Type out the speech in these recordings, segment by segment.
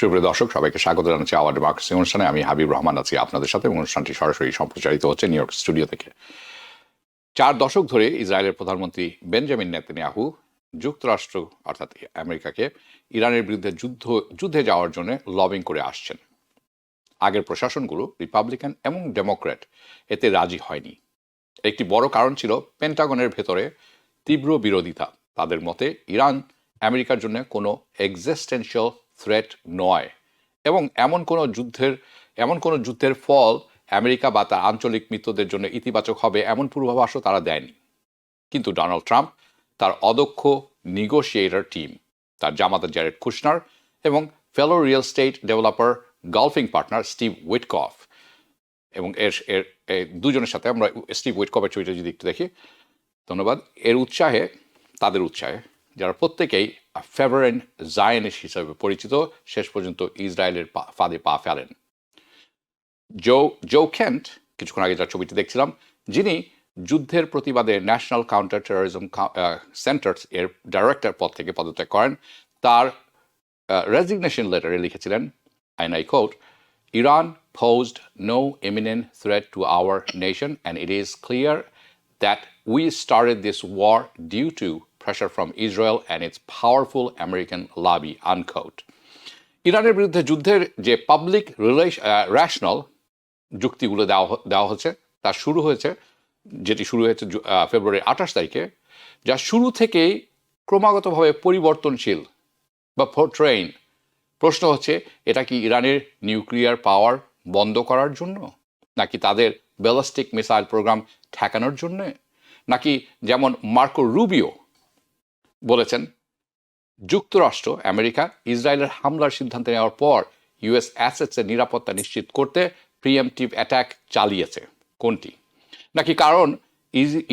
সুপ্রিয় দর্শক, সবাইকে স্বাগত জানাচ্ছি আওয়ার ডেমোক্রেসি অনুষ্ঠানে। আমি হাবিব রহমান আছি আপনাদের সাথে এবং অনুষ্ঠানটি সরাসরি সম্প্রচারিত হচ্ছে নিউ ইয়র্ক স্টুডিও থেকে। 4 দশক ধরে ইসরায়েলের প্রধানমন্ত্রী বেঞ্জামিন নেতানিয়াহু যুক্তরাষ্ট্র অর্থাৎ আমেরিকাকে ইরানের বিরুদ্ধে যুদ্ধে যাওয়ার জন্য লবিং করে আসছেন। আগের প্রশাসনগুলো রিপাবলিকান এবং ডেমোক্র্যাট এতে রাজি হয়নি। একটি বড় কারণ ছিল পেন্টাগনের ভেতরে তীব্র বিরোধিতা। তাদের মতে ইরান আমেরিকার জন্য কোনো এক্সিস্টেন্সিয়াল থ্রেট নয় এবং এমন কোনো যুদ্ধের ফল আমেরিকা বা তার আঞ্চলিক মিত্রদের জন্য ইতিবাচক হবে এমন পূর্বাভাসও তারা দেয়নি। কিন্তু ডোনাল্ড ট্রাম্প, তার অদক্ষ নিগোশিয়েটর টিম, তার জামাতা জ্যারেড কুশনার এবং fellow real estate developer golfing partner Steve Witkoff এবং এর দুজনের সাথে আমরা স্টিভ উইটকফের ছবিটা যদি একটু দেখি, ধন্যবাদ। তাদের উৎসাহে যারা প্রত্যেকেই ফেভারেট জায়নিস্ট হিসেবে পরিচিত, শেষ পর্যন্ত ইসরায়েলের ফাঁদে পা ফেলেন। জো কেন্ট, কিছুক্ষণ আগে যার ছবিটি দেখছিলাম, যিনি যুদ্ধের প্রতিবাদে ন্যাশনাল কাউন্টার টেরোরিজম সেন্টার এর ডাইরেক্টর পদ থেকে পদত্যাগ করেন, তার রেজিগনেশন লেটারে লিখেছিলেন, and I quote, Iran posed no imminent threat to our nation and it is clear that we started this war due to pressure from Israel and its powerful American lobby, unquote. ইরানের বিরুদ্ধে যুদ্ধের যে public rational যুক্তিগুলো দেওয়া হচ্ছে যেটি শুরু হয়েছে ফেব্রুয়ারি 28 তারিখে, যা শুরু থেকেই ক্রমাগতভাবে পরিবর্তনশীল বা ট্রেন। প্রশ্ন হচ্ছে, এটা কি ইরানের নিউক্লিয়ার পাওয়ার বন্ধ করার জন্য, নাকি তাদের ব্যালিস্টিক মিসাইল প্রোগ্রাম ঠেকানোর জন্য, নাকি যেমন মার্কো রুবিও বলেছেন, যুক্তরাষ্ট্র আমেরিকা ইসরায়েলের হামলার সিদ্ধান্ত নেওয়ার পর ইউএস অ্যাসেটসের নিরাপত্তা নিশ্চিত করতে প্রিএমটিভ অ্যাটাক চালিয়েছে? কোনটি? নাকি কারণ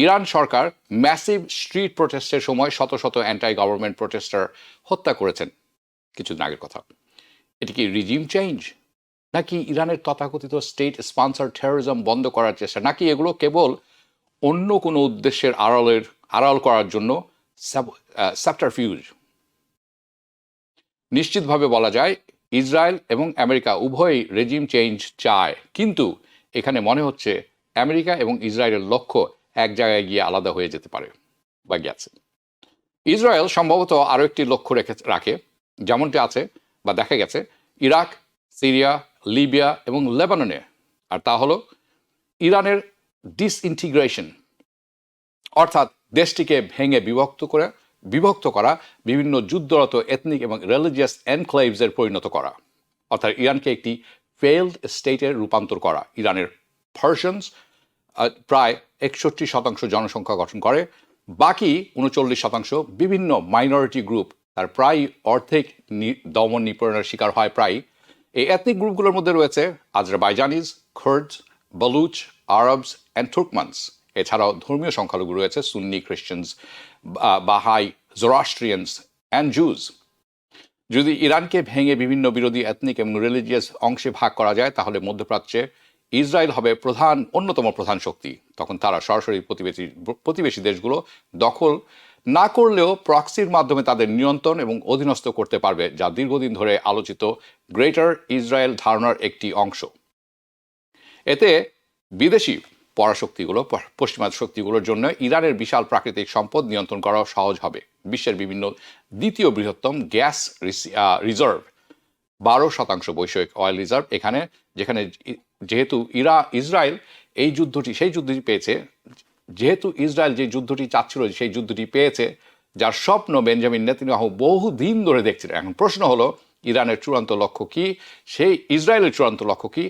ইরান সরকার ম্যাসিভ স্ট্রিট প্রোটেস্টের সময় শত শত অ্যান্টাই গভর্নমেন্ট প্রোটেস্টার হত্যা করেছেন কিছুদিন আগের কথা? এটি কি রিজিম চেঞ্জ, নাকি ইরানের তথাকথিত স্টেট স্পন্সর টেরোরিজম বন্ধ করার চেষ্টা, নাকি এগুলো কেবল অন্য কোনো উদ্দেশ্যের আড়াল করার জন্য সাবটারফিউজ? নিশ্চিতভাবে বলা যায় ইসরায়েল এবং আমেরিকা উভয়ই রেজিম চেঞ্জ চায়, কিন্তু এখানে মনে হচ্ছে আমেরিকা এবং ইসরায়েলের লক্ষ্য এক জায়গায় গিয়ে আলাদা হয়ে যেতে পারে বা গেছে। ইসরায়েল সম্ভবত আরও একটি লক্ষ্য রাখে, যেমনটি আছে বা দেখা গেছে ইরাক, সিরিয়া, লিবিয়া এবং লেবাননে, আর তা হলো ইরানের ডিসইন্টিগ্রেশন, অর্থাৎ দেশটিকে ভেঙে বিভক্ত করা, বিভিন্ন যুদ্ধরত এথনিক এবং রিলিজিয়াস এনক্লেভসের পরিণত করা, অর্থাৎ ইরানকে একটি ফেইলড স্টেটের রূপান্তর করা। ইরানের পার্সিয়ানস প্রায় 61% জনসংখ্যা গঠন করে, বাকি 39% বিভিন্ন মাইনরিটি গ্রুপ, তার প্রায় অর্ধেক দমন নিপীড়নের শিকার হয় প্রায়। এই এথনিক গ্রুপগুলোর মধ্যে রয়েছে আজারবাইজানিজ, কুর্দস, বালুচ, আরবস অ্যান্ড তুর্কমানস। এছাড়াও ধর্মীয় সংখ্যালঘু রয়েছে সুন্নি খ্রিশ্চানস, বাহাই, জোরাস্ট্রিয়ানস অ্যান্ড জুজ। যদি ইরানকে ভেঙে বিভিন্ন বিরোধী এথনিক এবং রিলিজিয়াস অংশে ভাগ করা যায়, তাহলে মধ্যপ্রাচ্যে ইসরায়েল হবে অন্যতম প্রধান শক্তি। তখন তারা সরাসরি প্রতিবেশী দেশগুলো দখল না করলেও প্রক্সির মাধ্যমে তাদের নিয়ন্ত্রণ এবং অধীনস্থ করতে পারবে, যা দীর্ঘদিন ধরে আলোচিত গ্রেটার ইসরায়েল ধারণার একটি অংশ। এতে বিদেশি পশ্চিমা শক্তিগুলোর জন্য ইরানের বিশাল প্রাকৃতিক সম্পদ নিয়ন্ত্রণ করা সহজ হবে। বিশ্বের বিভিন্ন দ্বিতীয় বৃহত্তম গ্যাস রিজার্ভ, 12% বৈষয়িক অয়েল রিজার্ভ এখানে, যেহেতু ইসরায়েল সেই যুদ্ধটি পেয়েছে, যেহেতু ইসরায়েল যে যুদ্ধটি চাচ্ছিল সেই যুদ্ধটি পেয়েছে, যার স্বপ্ন বেঞ্জামিন নেতানিয়াহু বহুদিন ধরে দেখছিলেন। এখন প্রশ্ন হলো, ইরানের চূড়ান্ত লক্ষ্য কি, ইসরায়েলের চূড়ান্ত লক্ষ্য কি,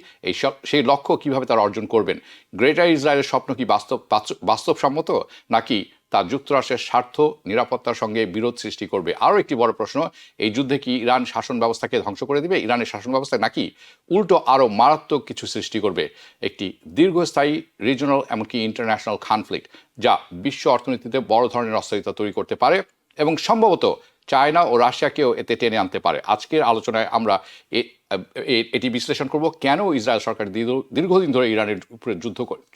সেই লক্ষ্য কিভাবে তারা অর্জন করবেন? গ্রেটার ইসরায়েলের স্বপ্ন কি বাস্তবসম্মত, নাকি তা যুক্তরাষ্ট্রের স্বার্থ নিরাপত্তার সঙ্গে বিরোধ সৃষ্টি করবে? আরও একটি বড় প্রশ্ন, এই যুদ্ধে কি ইরান শাসন ব্যবস্থাকে ধ্বংস করে দিবে, ইরানের শাসন ব্যবস্থা, নাকি উল্টো আরও মারাত্মক কিছু সৃষ্টি করবে, একটি দীর্ঘস্থায়ী রিজনাল এমনকি ইন্টারন্যাশনাল কনফ্লিক্ট, যা বিশ্ব অর্থনীতিতে বড় ধরনের অস্থিরতা তৈরি করতে পারে এবং সম্ভবত চায়না ও রাশিয়াকেও এতে টেনে আনতে পারে? আজকের আলোচনায় আমরা এটি বিশ্লেষণ করব, কেন ইসরায়েল সরকার দীর্ঘদিন ধরে ইরানের উপরে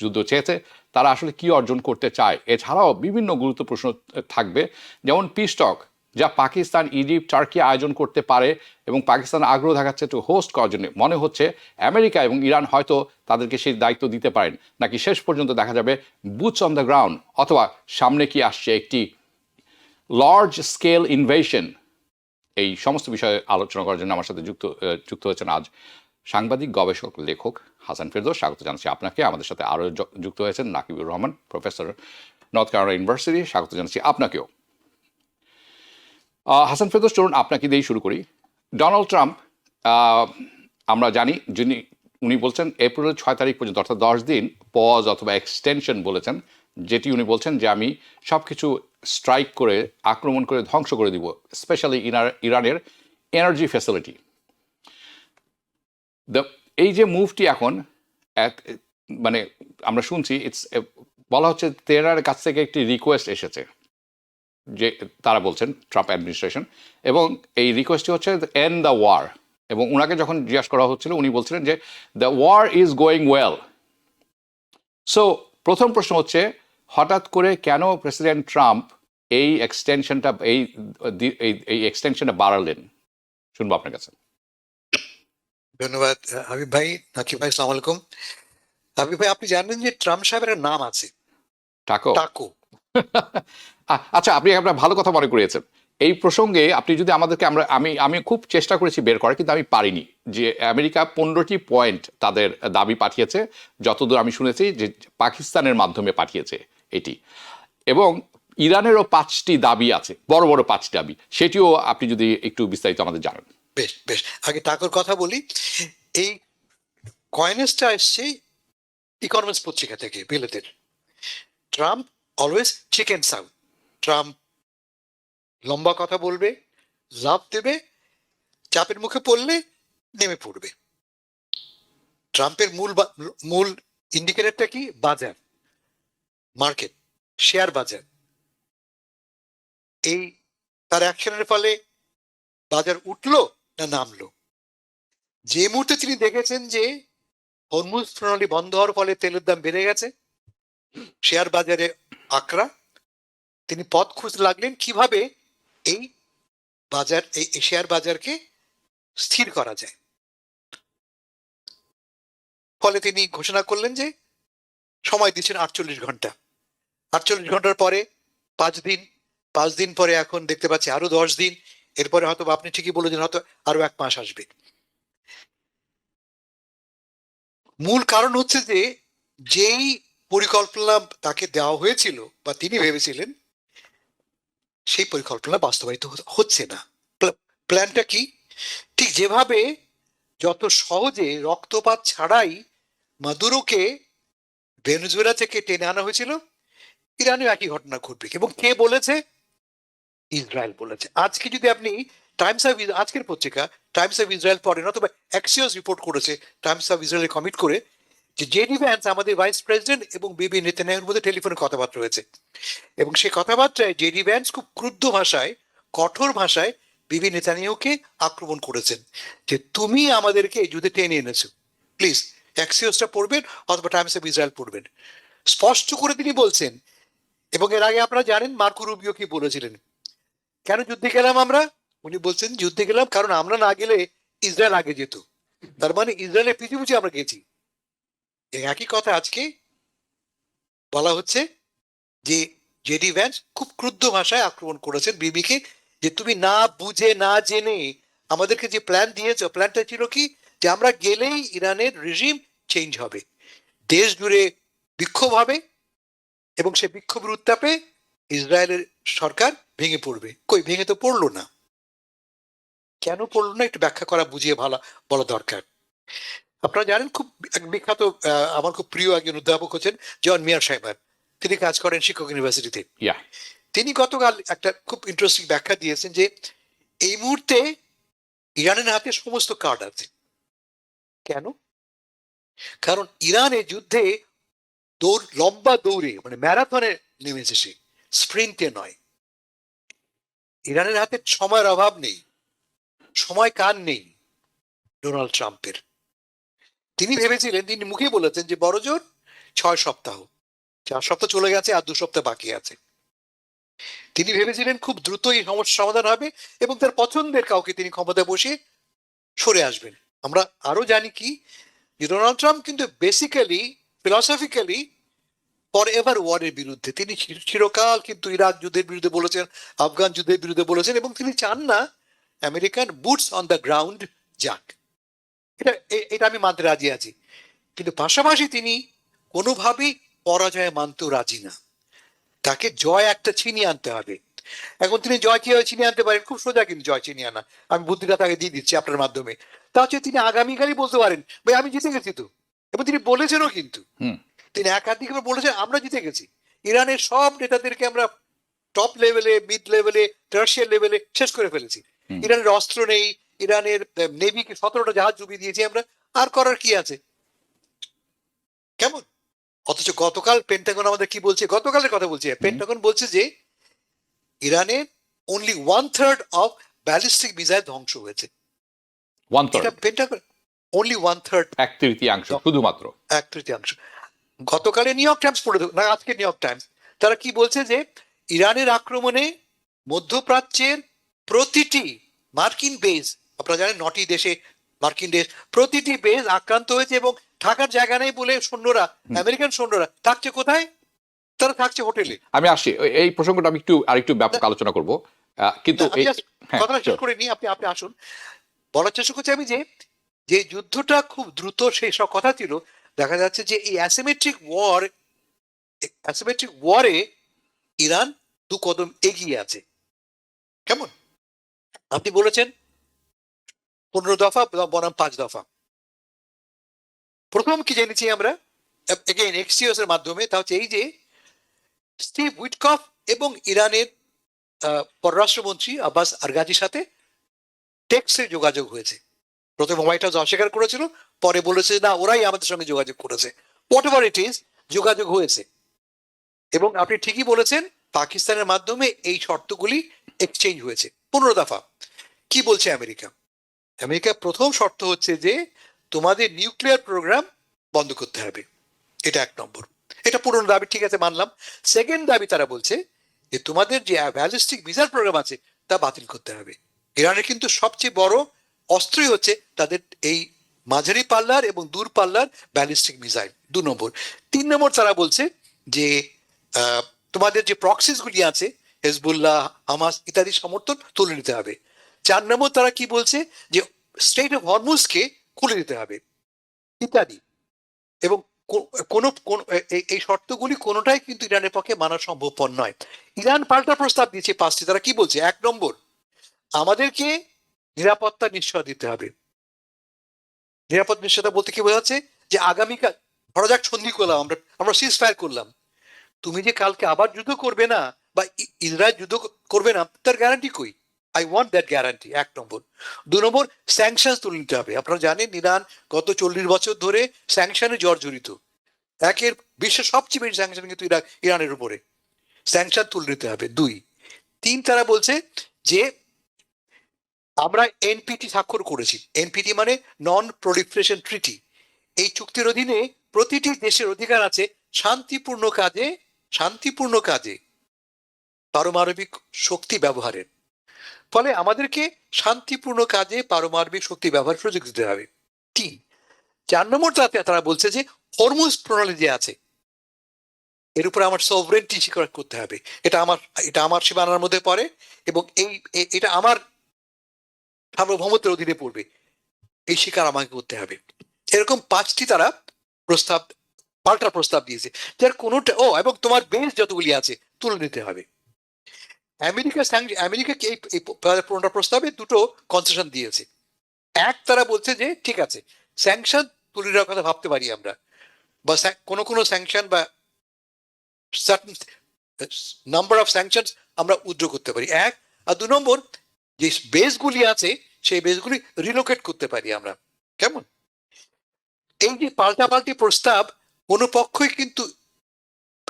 যুদ্ধ চেয়েছে, তারা আসলে কি অর্জন করতে চায়। এছাড়াও বিভিন্ন গুরুত্ব প্রশ্ন থাকবে, যেমন পিস টক, যা পাকিস্তান, ইজিপ্ট, টার্কি আয়োজন করতে পারে এবং পাকিস্তান আগ্রহ দেখাচ্ছে একটু হোস্ট করার জন্য, মনে হচ্ছে আমেরিকা এবং ইরান হয়তো তাদেরকে সেই দায়িত্ব দিতে পারেন, নাকি শেষ পর্যন্ত দেখা যাবে বুটস অন দ্য গ্রাউন্ড, অথবা সামনে কি আসছে একটি লার্জ স্কেল ইনভেশন। এই সমস্ত বিষয়ে আলোচনা করার জন্য আমার সাথে যুক্ত হয়েছেন আজ সাংবাদিক, গবেষক, লেখক হাসান ফেরদৌস। স্বাগত জানাচ্ছি আপনাকে। আমাদের সাথে আরও যুক্ত হয়েছেন Nakibur Rahman, professor, north Carolina university. স্বাগত জানাচ্ছি আপনাকেও। হাসান ফেরদৌস, চলুন আপনাকে দিয়েই শুরু করি। ডোনাল্ড ট্রাম্প, আমরা জানি উনি বলছেন এপ্রিলের 6 তারিখ পর্যন্ত, অর্থাৎ 10 দিন পজ অথবা এক্সটেনশন বলেছেন, যেটি উনি বলছেন যে আমি সব কিছু স্ট্রাইক করে, আক্রমণ করে ধ্বংস করে দিব, স্পেশালি ইরানের এনার্জি ফ্যাসিলিটি। এই যে মুভটি এখন মানে আমরা শুনছি, বলা হচ্ছে তেহরানের কাছ থেকে একটি রিকোয়েস্ট এসেছে, যে তারা বলছেন ট্রাম্প অ্যাডমিনিস্ট্রেশন, এবং এই রিকোয়েস্টটি হচ্ছে এন্ড দ্য ওয়ার। এবং ওনাকে যখন জিজ্ঞাসা করা হচ্ছিল, উনি বলছিলেন যে the war is going well. So প্রথম প্রশ্ন হচ্ছে, হঠাৎ করে কেন প্রেসিডেন্ট ট্রাম্প এই এক্সটেনশনটা বাড়ালেন? শুনবো আপনার কাছে। ধন্যবাদ হাবিব ভাই। নাকিব ভাই, আসসালামু আলাইকুম। হাবিব ভাই, আপনি জানেন যে ট্রাম্প সাহেবের একটা নাম আছে, টাকো। টাকো। আচ্ছা, আপনি একটা ভালো কথা মনে করিয়েছেন। এই প্রসঙ্গে আপনি যদি আমাদেরকে, আমি খুব চেষ্টা করেছি বের করার, কিন্তু আমি পারিনি, যে আমেরিকা 15টি পয়েন্ট তাদের দাবি পাঠিয়েছে, যতদূর আমি শুনেছি, যে পাকিস্তানের মাধ্যমে পাঠিয়েছে এটি, এবং ইরানেরও 5টি দাবি আছে, বড় বড় 5টি দাবি। সেটিও আপনি যদি একটু বিস্তারিত আমাদের জানান। বেশ বেশ, আগে টাকোর কথা বলি। এই কয়েনেসটা এসছে ইকোনমিক্স পত্রিকা থেকে, বিলেতের। Trump always chickens out. Trump লম্বা কথা বলবে, লাভ দেবে, চাপের মুখে পড়লে নেমে পড়বে। ট্রাম্পের মূল ইন্ডিকেটরটা কি? বাজার, মার্কেট, শেয়ার বাজার। এই তার অ্যাকশনের ফলে বাজার উঠলো না নামলো? যে মুহূর্তে তিনি দেখেছেন যে হরমুজ প্রণালী বন্ধ হওয়ার ফলে তেলের দাম বেড়ে গেছে, শেয়ার বাজারে আকড়া, তিনি পথ খুঁজতে লাগলেন কিভাবে এই শেয়ার বাজারকে স্থির করা যায়। ফলে তিনি ঘোষণা করলেন যে সময় দিচ্ছেন 48 ঘন্টা। 48 ঘন্টার পরে 5 দিন, 5 দিন পরে এখন দেখতে পাচ্ছি আরো 10 দিন, এরপরে হয়তো আপনি ঠিকই বলেছেন হয়তো আরো 1 মাস আসবে। মূল কারণ হচ্ছে যে যেই পরিকল্পনা তাকে দেওয়া হয়েছিল বা তিনি ভেবেছিলেন, সেই পরিকল্পনা বাস্তবায়িত হচ্ছে না। প্ল্যানটা কি? ঠিক যেভাবে যত সহজে রক্তপাত ছাড়াই মাদুরোকে ভেনেজুয়েলা থেকে টেনে আনা হয়েছিল, ইরানেও একই ঘটনা ঘটবে। এবং কে বলেছে? ইসরায়েল বলেছে। আজকে যদি আপনি আজকের পত্রিকা টাইমস অফ ইসরায়েল পড়েন, অথবা অ্যাক্সিওস রিপোর্ট করেছে টাইমস অফ ইসরায়েলে কমিট করে, যে জেডি ভ্যান্স আমাদের ভাইস প্রেসিডেন্ট এবং বিবি নেতানিয়াহুর মধ্যে টেলিফোনে কথাবার্তা হয়েছে, এবং সেই কথাবার্তায় জেডি ভ্যান্স খুব ক্রুদ্ধ ভাষায়, কঠোর ভাষায় বিবি নেতানিয়াহুকে আক্রমণ করেছেন, যে তুমি আমাদেরকে এই যুদ্ধে টেনে এনেছো। প্লিজ অ্যাক্সিওসটা পড়বেন অথবা টাইমস অফ ইসরায়েল পড়বেন। স্পষ্ট করে তিনি বলছেন। এবং এর আগে আপনারা জানেন মার্কো রুবিও কি বলেছিলেন, কেন যুদ্ধে গেলাম আমরা? উনি বলছেন যুদ্ধে গেলাম কারণ আমরা না গেলে ইসরায়েল আগে যেত। তার মানে ইসরায়েলের পিছু পিছু আমরা গেছি। একই কথা আজকে বলা হচ্ছে যে জেডি ভ্যান্স খুব ক্রুদ্ধ ভাষায় আক্রমণ করেছেন বিবিকে, যে তুমি না বুঝে না জেনে আমাদেরকে যে প্ল্যান দিয়েছো, প্ল্যানটা ছিল কি, যে আমরা গেলেই ইরানের রেজিম চেঞ্জ হবে, দেশ জুড়ে বিক্ষোভ হবে, এবং সে বিক্ষোভের উত্তাপে ইসরায়েলের সরকার ভেঙে পড়বে। কই, ভেঙে তো পড়লো না। কেন পড়লো না একটু ব্যাখ্যা করা, বুঝিয়ে বলা দরকার। আপনারা জানেন খুব বিখ্যাত, আমার খুব প্রিয় একজন অধ্যাপক হচ্ছেন জন মিয়ারশাইবার। তিনি কাজ করেন শিক্ষক ইউনিভার্সিটিতে। তিনি গতকাল একটা খুব ইন্টারেস্টিং ব্যাখ্যা দিয়েছেন যে এই মুহূর্তে ইরানের হাতে সমস্ত কার্ড আছে। কেন? কারণ ইরানের যুদ্ধে লম্বা দৌড়ে, মানে ম্যারাথনে নেমেছে সে, স্প্রিন্টে নয়। ইরানের হাতে সময়ের অভাব নেই, সময় কার নেই ডোনাল্ড ট্রাম্পের। তিনি ভেবেছিলেন, তিনি মুখে বলেছেন যে বড়জোর 6 সপ্তাহ, 4 সপ্তাহ চলে গেছে, আর 2 সপ্তাহ বাকি আছে। তিনি ভেবেছিলেন খুব দ্রুত এই সমস্যার সমাধান হবে এবং তার পছন্দের কাউকে তিনি ক্ষমতায় বসে সরে আসবেন। আমরা আরো জানি কি যে ডোনাল্ড ট্রাম্প কিন্তু বেসিক্যালি ফিলসফিক্যালি ফর এভার ওয়ারের বিরুদ্ধে। তিনি চিরকাল কিন্তু ইরাক যুদ্ধের বিরুদ্ধে বলেছেন, আফগান যুদ্ধের বিরুদ্ধে বলেছেন এবং তিনি চান না American boots on the ground যাক। এটা আমি মানতে রাজি আছি, কিন্তু পাশাপাশি তিনি কোনোভাবেই পরাজয় মানতেও রাজি না। তাকে জয় একটা ছিনিয়ে আনতে হবে। এখন তিনি জয় কিভাবে ছিনিয়ে আনতে পারেন? খুব সোজা কিন্তু জয় ছিনিয়ে আনা। আমি বুদ্ধিটা তাকে দিয়ে দিচ্ছি আপনার মাধ্যমে। তা হচ্ছে তিনি আগামীকালই বলতে পারেন, ভাই আমি জিতে গেছি তো। এবং তিনি বলেছেনও কিন্তু, হুম। তিনি একাধিক বলেছেন আমরা জিতে গেছি। ইরানের সব নেতাদেরকে আমরা টপ লেভেলে, মিড লেভেলে, টার্সিয়ার লেভেলে শেষ করে ফেলেছি। হুম। ইরানের অস্ত্র নেই, ইরানের নেভিকে 17টা জাহাজ ডুবিয়ে দিয়েছি আমরা, আর করার কি আছে? কেমন? অথচ গতকাল পেন্টাগন আমাদের কি বলছে, গতকালের কথা বলছি, পেন্টাগন বলছে যে ইরানের অনলি 1/3 অফ ব্যালিস্টিক মিসাইল ধ্বংস হয়েছে। ওয়ান এটা থার্ড, পেন্টাগন অনলি 1/3, এক তৃতীয়াংশ শুধুমাত্র। এক তৃতীয়াংশ। গতকালে নিউ ইয়র্ক টাইমস পড়ে না, আজকে নিউ ইয়র্ক টাইমস, তারা কি বলছে যে ইরানের আক্রমণে মধ্যপ্রাচ্যের প্রতিটি মার্কিন বেজ, আপনারা জানেন 9টি দেশে মার্কিন দেশ, প্রতিটি বেজ আক্রান্ত হয়েছে এবং থাকার জায়গা নেই বলে সৈন্যরা, আমেরিকান সৈন্যরা থাকছে কোথায়? তারা থাকছে হোটেলে। আমি আসছি এই প্রসঙ্গটা আমি আরেকটু ব্যাপক আলোচনা করব, কিন্তু আমি just হ্যাঁ, কথাটা শেষ করে নিই, আপনি আপনি আসুন। বলার চেষ্টা করছি আমি যে যে যুদ্ধটা খুব দ্রুত সেই সব কথা ছিল, দেখা যাচ্ছে যে এই অ্যাসিমেট্রিক ওয়ারে ইরান 2 কদম এগিয়ে আছে। কেমন? আপনি বলেছেন 15 দফা বনাম 5 দফা। প্রথম কি জেনেছি আমরা এগেইন এক্সিওস এর মাধ্যমে, তা হচ্ছে এই যে স্টিভ উইটকফ এবং ইরানের পররাষ্ট্রমন্ত্রী আব্বাস আরগাজির সাথে টেক্সটে যোগাযোগ হয়েছে। প্রথমে হোয়াইট হাউস অস্বীকার করেছিল, পরে বলেছে না ওরাই আমাদের সঙ্গে যোগাযোগ করেছে। হোয়াট এভার ইট ইজ, যোগাযোগ হয়েছে। এবং আপনি ঠিকই বলেছেন, পাকিস্তানের মাধ্যমে এই শর্তগুলি এক্সচেঞ্জ হয়েছে। 15 দফা। কি বলছে আমেরিকা? আমেরিকা প্রথম শর্ত হচ্ছে যে তোমাদের নিউক্লিয়ার প্রোগ্রাম বন্ধ করতে হবে, এটা 1 নম্বর। এটা পুরনো দাবি, ঠিক আছে, মানলাম। সেকেন্ড দাবি তারা বলছে যে তোমাদের যে ব্যালিস্টিক মিসাইল প্রোগ্রাম আছে তা বাতিল করতে হবে। ইরানের কিন্তু সবচেয়ে বড় অস্ত্রই হচ্ছে তাদের এই মাঝারি পাল্লার এবং দূর পাল্লার ব্যালিস্টিক মিসাইল, 2 নম্বর। 3 নম্বর তারা বলছে যে তোমাদের যে প্রক্সিস গুলি আছে, হেজবুল্লাহ, হামাস ইত্যাদি সমর্থন তুলে নিতে হবে। 4 নম্বর তারা কি বলছে যে স্ট্রেট অফ হরমুজকে খুলে দিতে হবে ইত্যাদি। এবং এই শর্তগুলি কোনোটাই কিন্তু ইরানের পক্ষে মানা সম্ভবপর নয়। ইরান পাল্টা প্রস্তাব দিয়েছে 5টি। তারা কি বলছে? 1 নম্বর, আমাদেরকে নিরাপত্তা নিশ্চয়তা দিতে হবে। নিরাপত্তা নিশ্চয়তা বলতে কি বোঝাচ্ছে যে আগামীকাল ধরা যাক সন্ধি করলাম, আমরা সিজ ফায়ার করলাম, তুমি যে কালকে আবার যুদ্ধ করবে না বা ইসরায়েল যুদ্ধ করবে না তার গ্যারান্টি কই? I want that guarantee, 1 number. 2 number, sanction তুলে নিতে হবে। আপনারা জানেন ইরান গত 40 বছর ধরে স্যাংশনে জর্জরিত। বিশ্বের সবচেয়ে বেশি স্যাংশন কিন্তু ইরানের উপরে। স্যাংশন তুলে নিতে হবে। 2। 3 তারা বলছে যে আমরা এনপিটি স্বাক্ষর করেছি। এনপিটি মানে নন প্রলিফারেশন ট্রিটি। এই চুক্তির অধীনে প্রতিটি দেশের অধিকার আছে শান্তিপূর্ণ কাজে পারমাণবিক শক্তি ব্যবহারের। ফলে আমাদেরকে শান্তিপূর্ণ কাজে পারমাণবিক শক্তি ব্যবহার সুযোগ দিতে হবে। 3। 4 নম্বর তারা বলছে যে হরমুজ প্রণালী যে আছে এর উপরে আমার সভরেন্টি স্বীকার করতে হবে। এটা আমার সীমানার মধ্যে পড়ে এবং এটা আমার সার্বভৌমত্বের অধীনে পড়বে, এই স্বীকার আমাকে করতে হবে। এরকম 5টি তারা পাল্টা প্রস্তাব দিয়েছে, যার কোনোটা এবং তোমার বেস যতগুলি আছে তুলে নিতে হবে। আমেরিকাকে এই 15টা প্রস্তাবে 2টো কনসেশন দিয়েছে। তারা বলছে যে ঠিক আছে, স্যাংশন তুলে নেওয়ার কথা ভাবতে পারি আমরা, বা কোনো স্যাংশন বা সার্টেন নাম্বার অফ স্যাংশন আমরা উইথড্র করতে পারি। আর 2 নম্বর, যে বেসগুলি আছে সেই বেসগুলি রিলোকেট করতে পারি আমরা। কেমন? এই যে পাল্টাপাল্টি প্রস্তাব, কোনো পক্ষই কিন্তু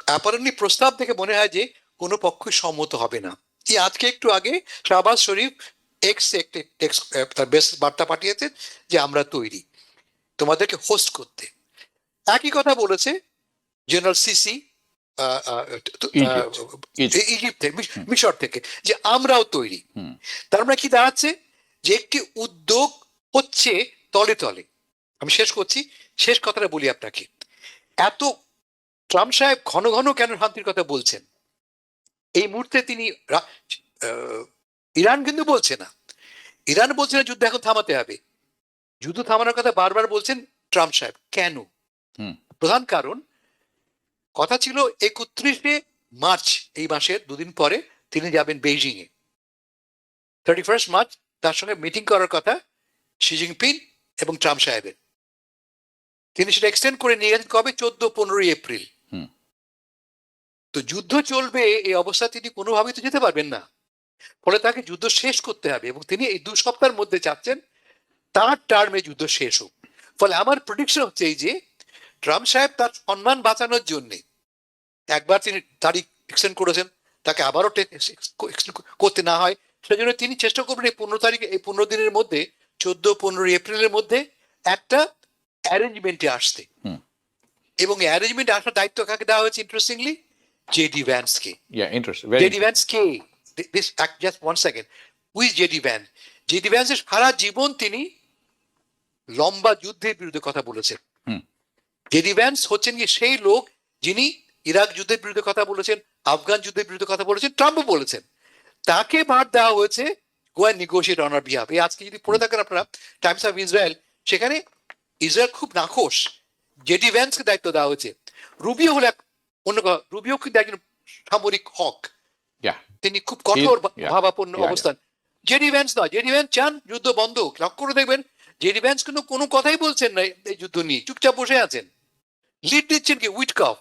অ্যাপারেন্টলি প্রস্তাব দেখে মনে হয় যে কোনো পক্ষই সম্মত হবে না। এই আজকে একটু আগে শাহবাজ শরীফ তার বেশ বার্তা পাঠিয়েছেন যে আমরা তৈরি তোমাদেরকে হোস্ট করতে। একই কথা বলেছে জেনারেল সিসি আহ, আহ, ইজিপ্ট ইজিপ্ট ইজিপ্ট থেকে, হুম মিশর থেকে, যে আমরাও তৈরি। হুম তার মানে কি দাঁড়াচ্ছে, যে একটি উদ্যোগ হচ্ছে তলে তলে। আমি শেষ করছি, শেষ কথাটা বলি আপনাকে। এত ট্রাম্প সাহেব ঘন ঘন কেন শান্তির কথা বলছেন? এই মুহূর্তে তিনি আহ, ইরান কিন্তু বলছে না, ইরান বলছে না যুদ্ধ এখন থামাতে হবে, যুদ্ধ থামানোর কথা বারবার বলছেন ট্রাম্প সাহেব। কেন? হুম প্রধান কারণ, কথা ছিল 31শে মার্চ, এই মাসের দুদিন পরে তিনি যাবেন বেইজিং এ। 31 মার্চ তার সঙ্গে মিটিং করার কথা শি জিনপিং এবং ট্রাম্প সাহেবের। তিনি সেটা এক্সটেন্ড করে নিয়ে গেছেন কবে? 14-15 এপ্রিল। হুম তো যুদ্ধ চলবে, এই অবস্থা তিনি কোনোভাবেই তো যেতে পারবেন না। ফলে তাকে যুদ্ধ শেষ করতে হবে, এবং তিনি এই 2 সপ্তাহের মধ্যে চাচ্ছেন তার টার্মে যুদ্ধ শেষ হোক। ফলে আমার প্রেডিকশন হচ্ছে এই যে, ট্রাম্প সাহেব তার সম্মান বাঁচানোর জন্য একবার তিনি তারিখ এক্সটেন্ড করেছেন, তাকে আবারও extend করতে না হয় সেজন্য তিনি চেষ্টা করবেন এই 15 তারিখে, এই 15 দিনের মধ্যে, 14-15 এপ্রিলের মধ্যে একটা অ্যারেঞ্জমেন্টে আসতে। হুম এবং এই অ্যারেঞ্জমেন্টে আসার দায়িত্ব কাকে দেওয়া হয়েছে ইন্টারেস্টিংলি? জেডি ভ্যান্সকে। Yeah interesting very JD Vance কে? This just 1 second, who's JD Vance? JD ভ্যান্সের সারা জীবন তিনি লম্বা যুদ্ধের বিরুদ্ধে কথা বলেছেন। হুম জেডি ভ্যান্স হচ্ছেন কি সেই লোক যিনি ইরাক যুদ্ধের বিরুদ্ধে কথা বলেছেন, আফগান যুদ্ধের বিরুদ্ধে কথা বলেছেন, ট্রাম্পও বলেছেন। তাকে ভার দেওয়া হয়েছে go and negotiate on our behalf. এই আজকে যদি পড়ে থাকেন আপনারা টাইমস অফ ইসরায়েল, সেখানে ইসরায়েল খুব নাখোশ, জেডি ভ্যান্সকে দায়িত্ব দেওয়া হয়েছে। রুবিও হলো অন্য কথা, রুবিও কিন্তু একজন সামরিক হক, ইয়া তিনি খুব কঠোর ইয়া ভাবাপন্ন ইয়া অবস্থান। জেডি ভ্যান্স নয়, জেডি ভ্যান্স চান যুদ্ধ বন্ধ হোক। লক্ষ্য করে দেখবেন জেডি ভ্যান্স কিন্তু কোনো কথাই বলছেন না এই যুদ্ধ নিয়ে, চুপচাপ বসে আছেন। লিড দিচ্ছেন কি? উইটকফ,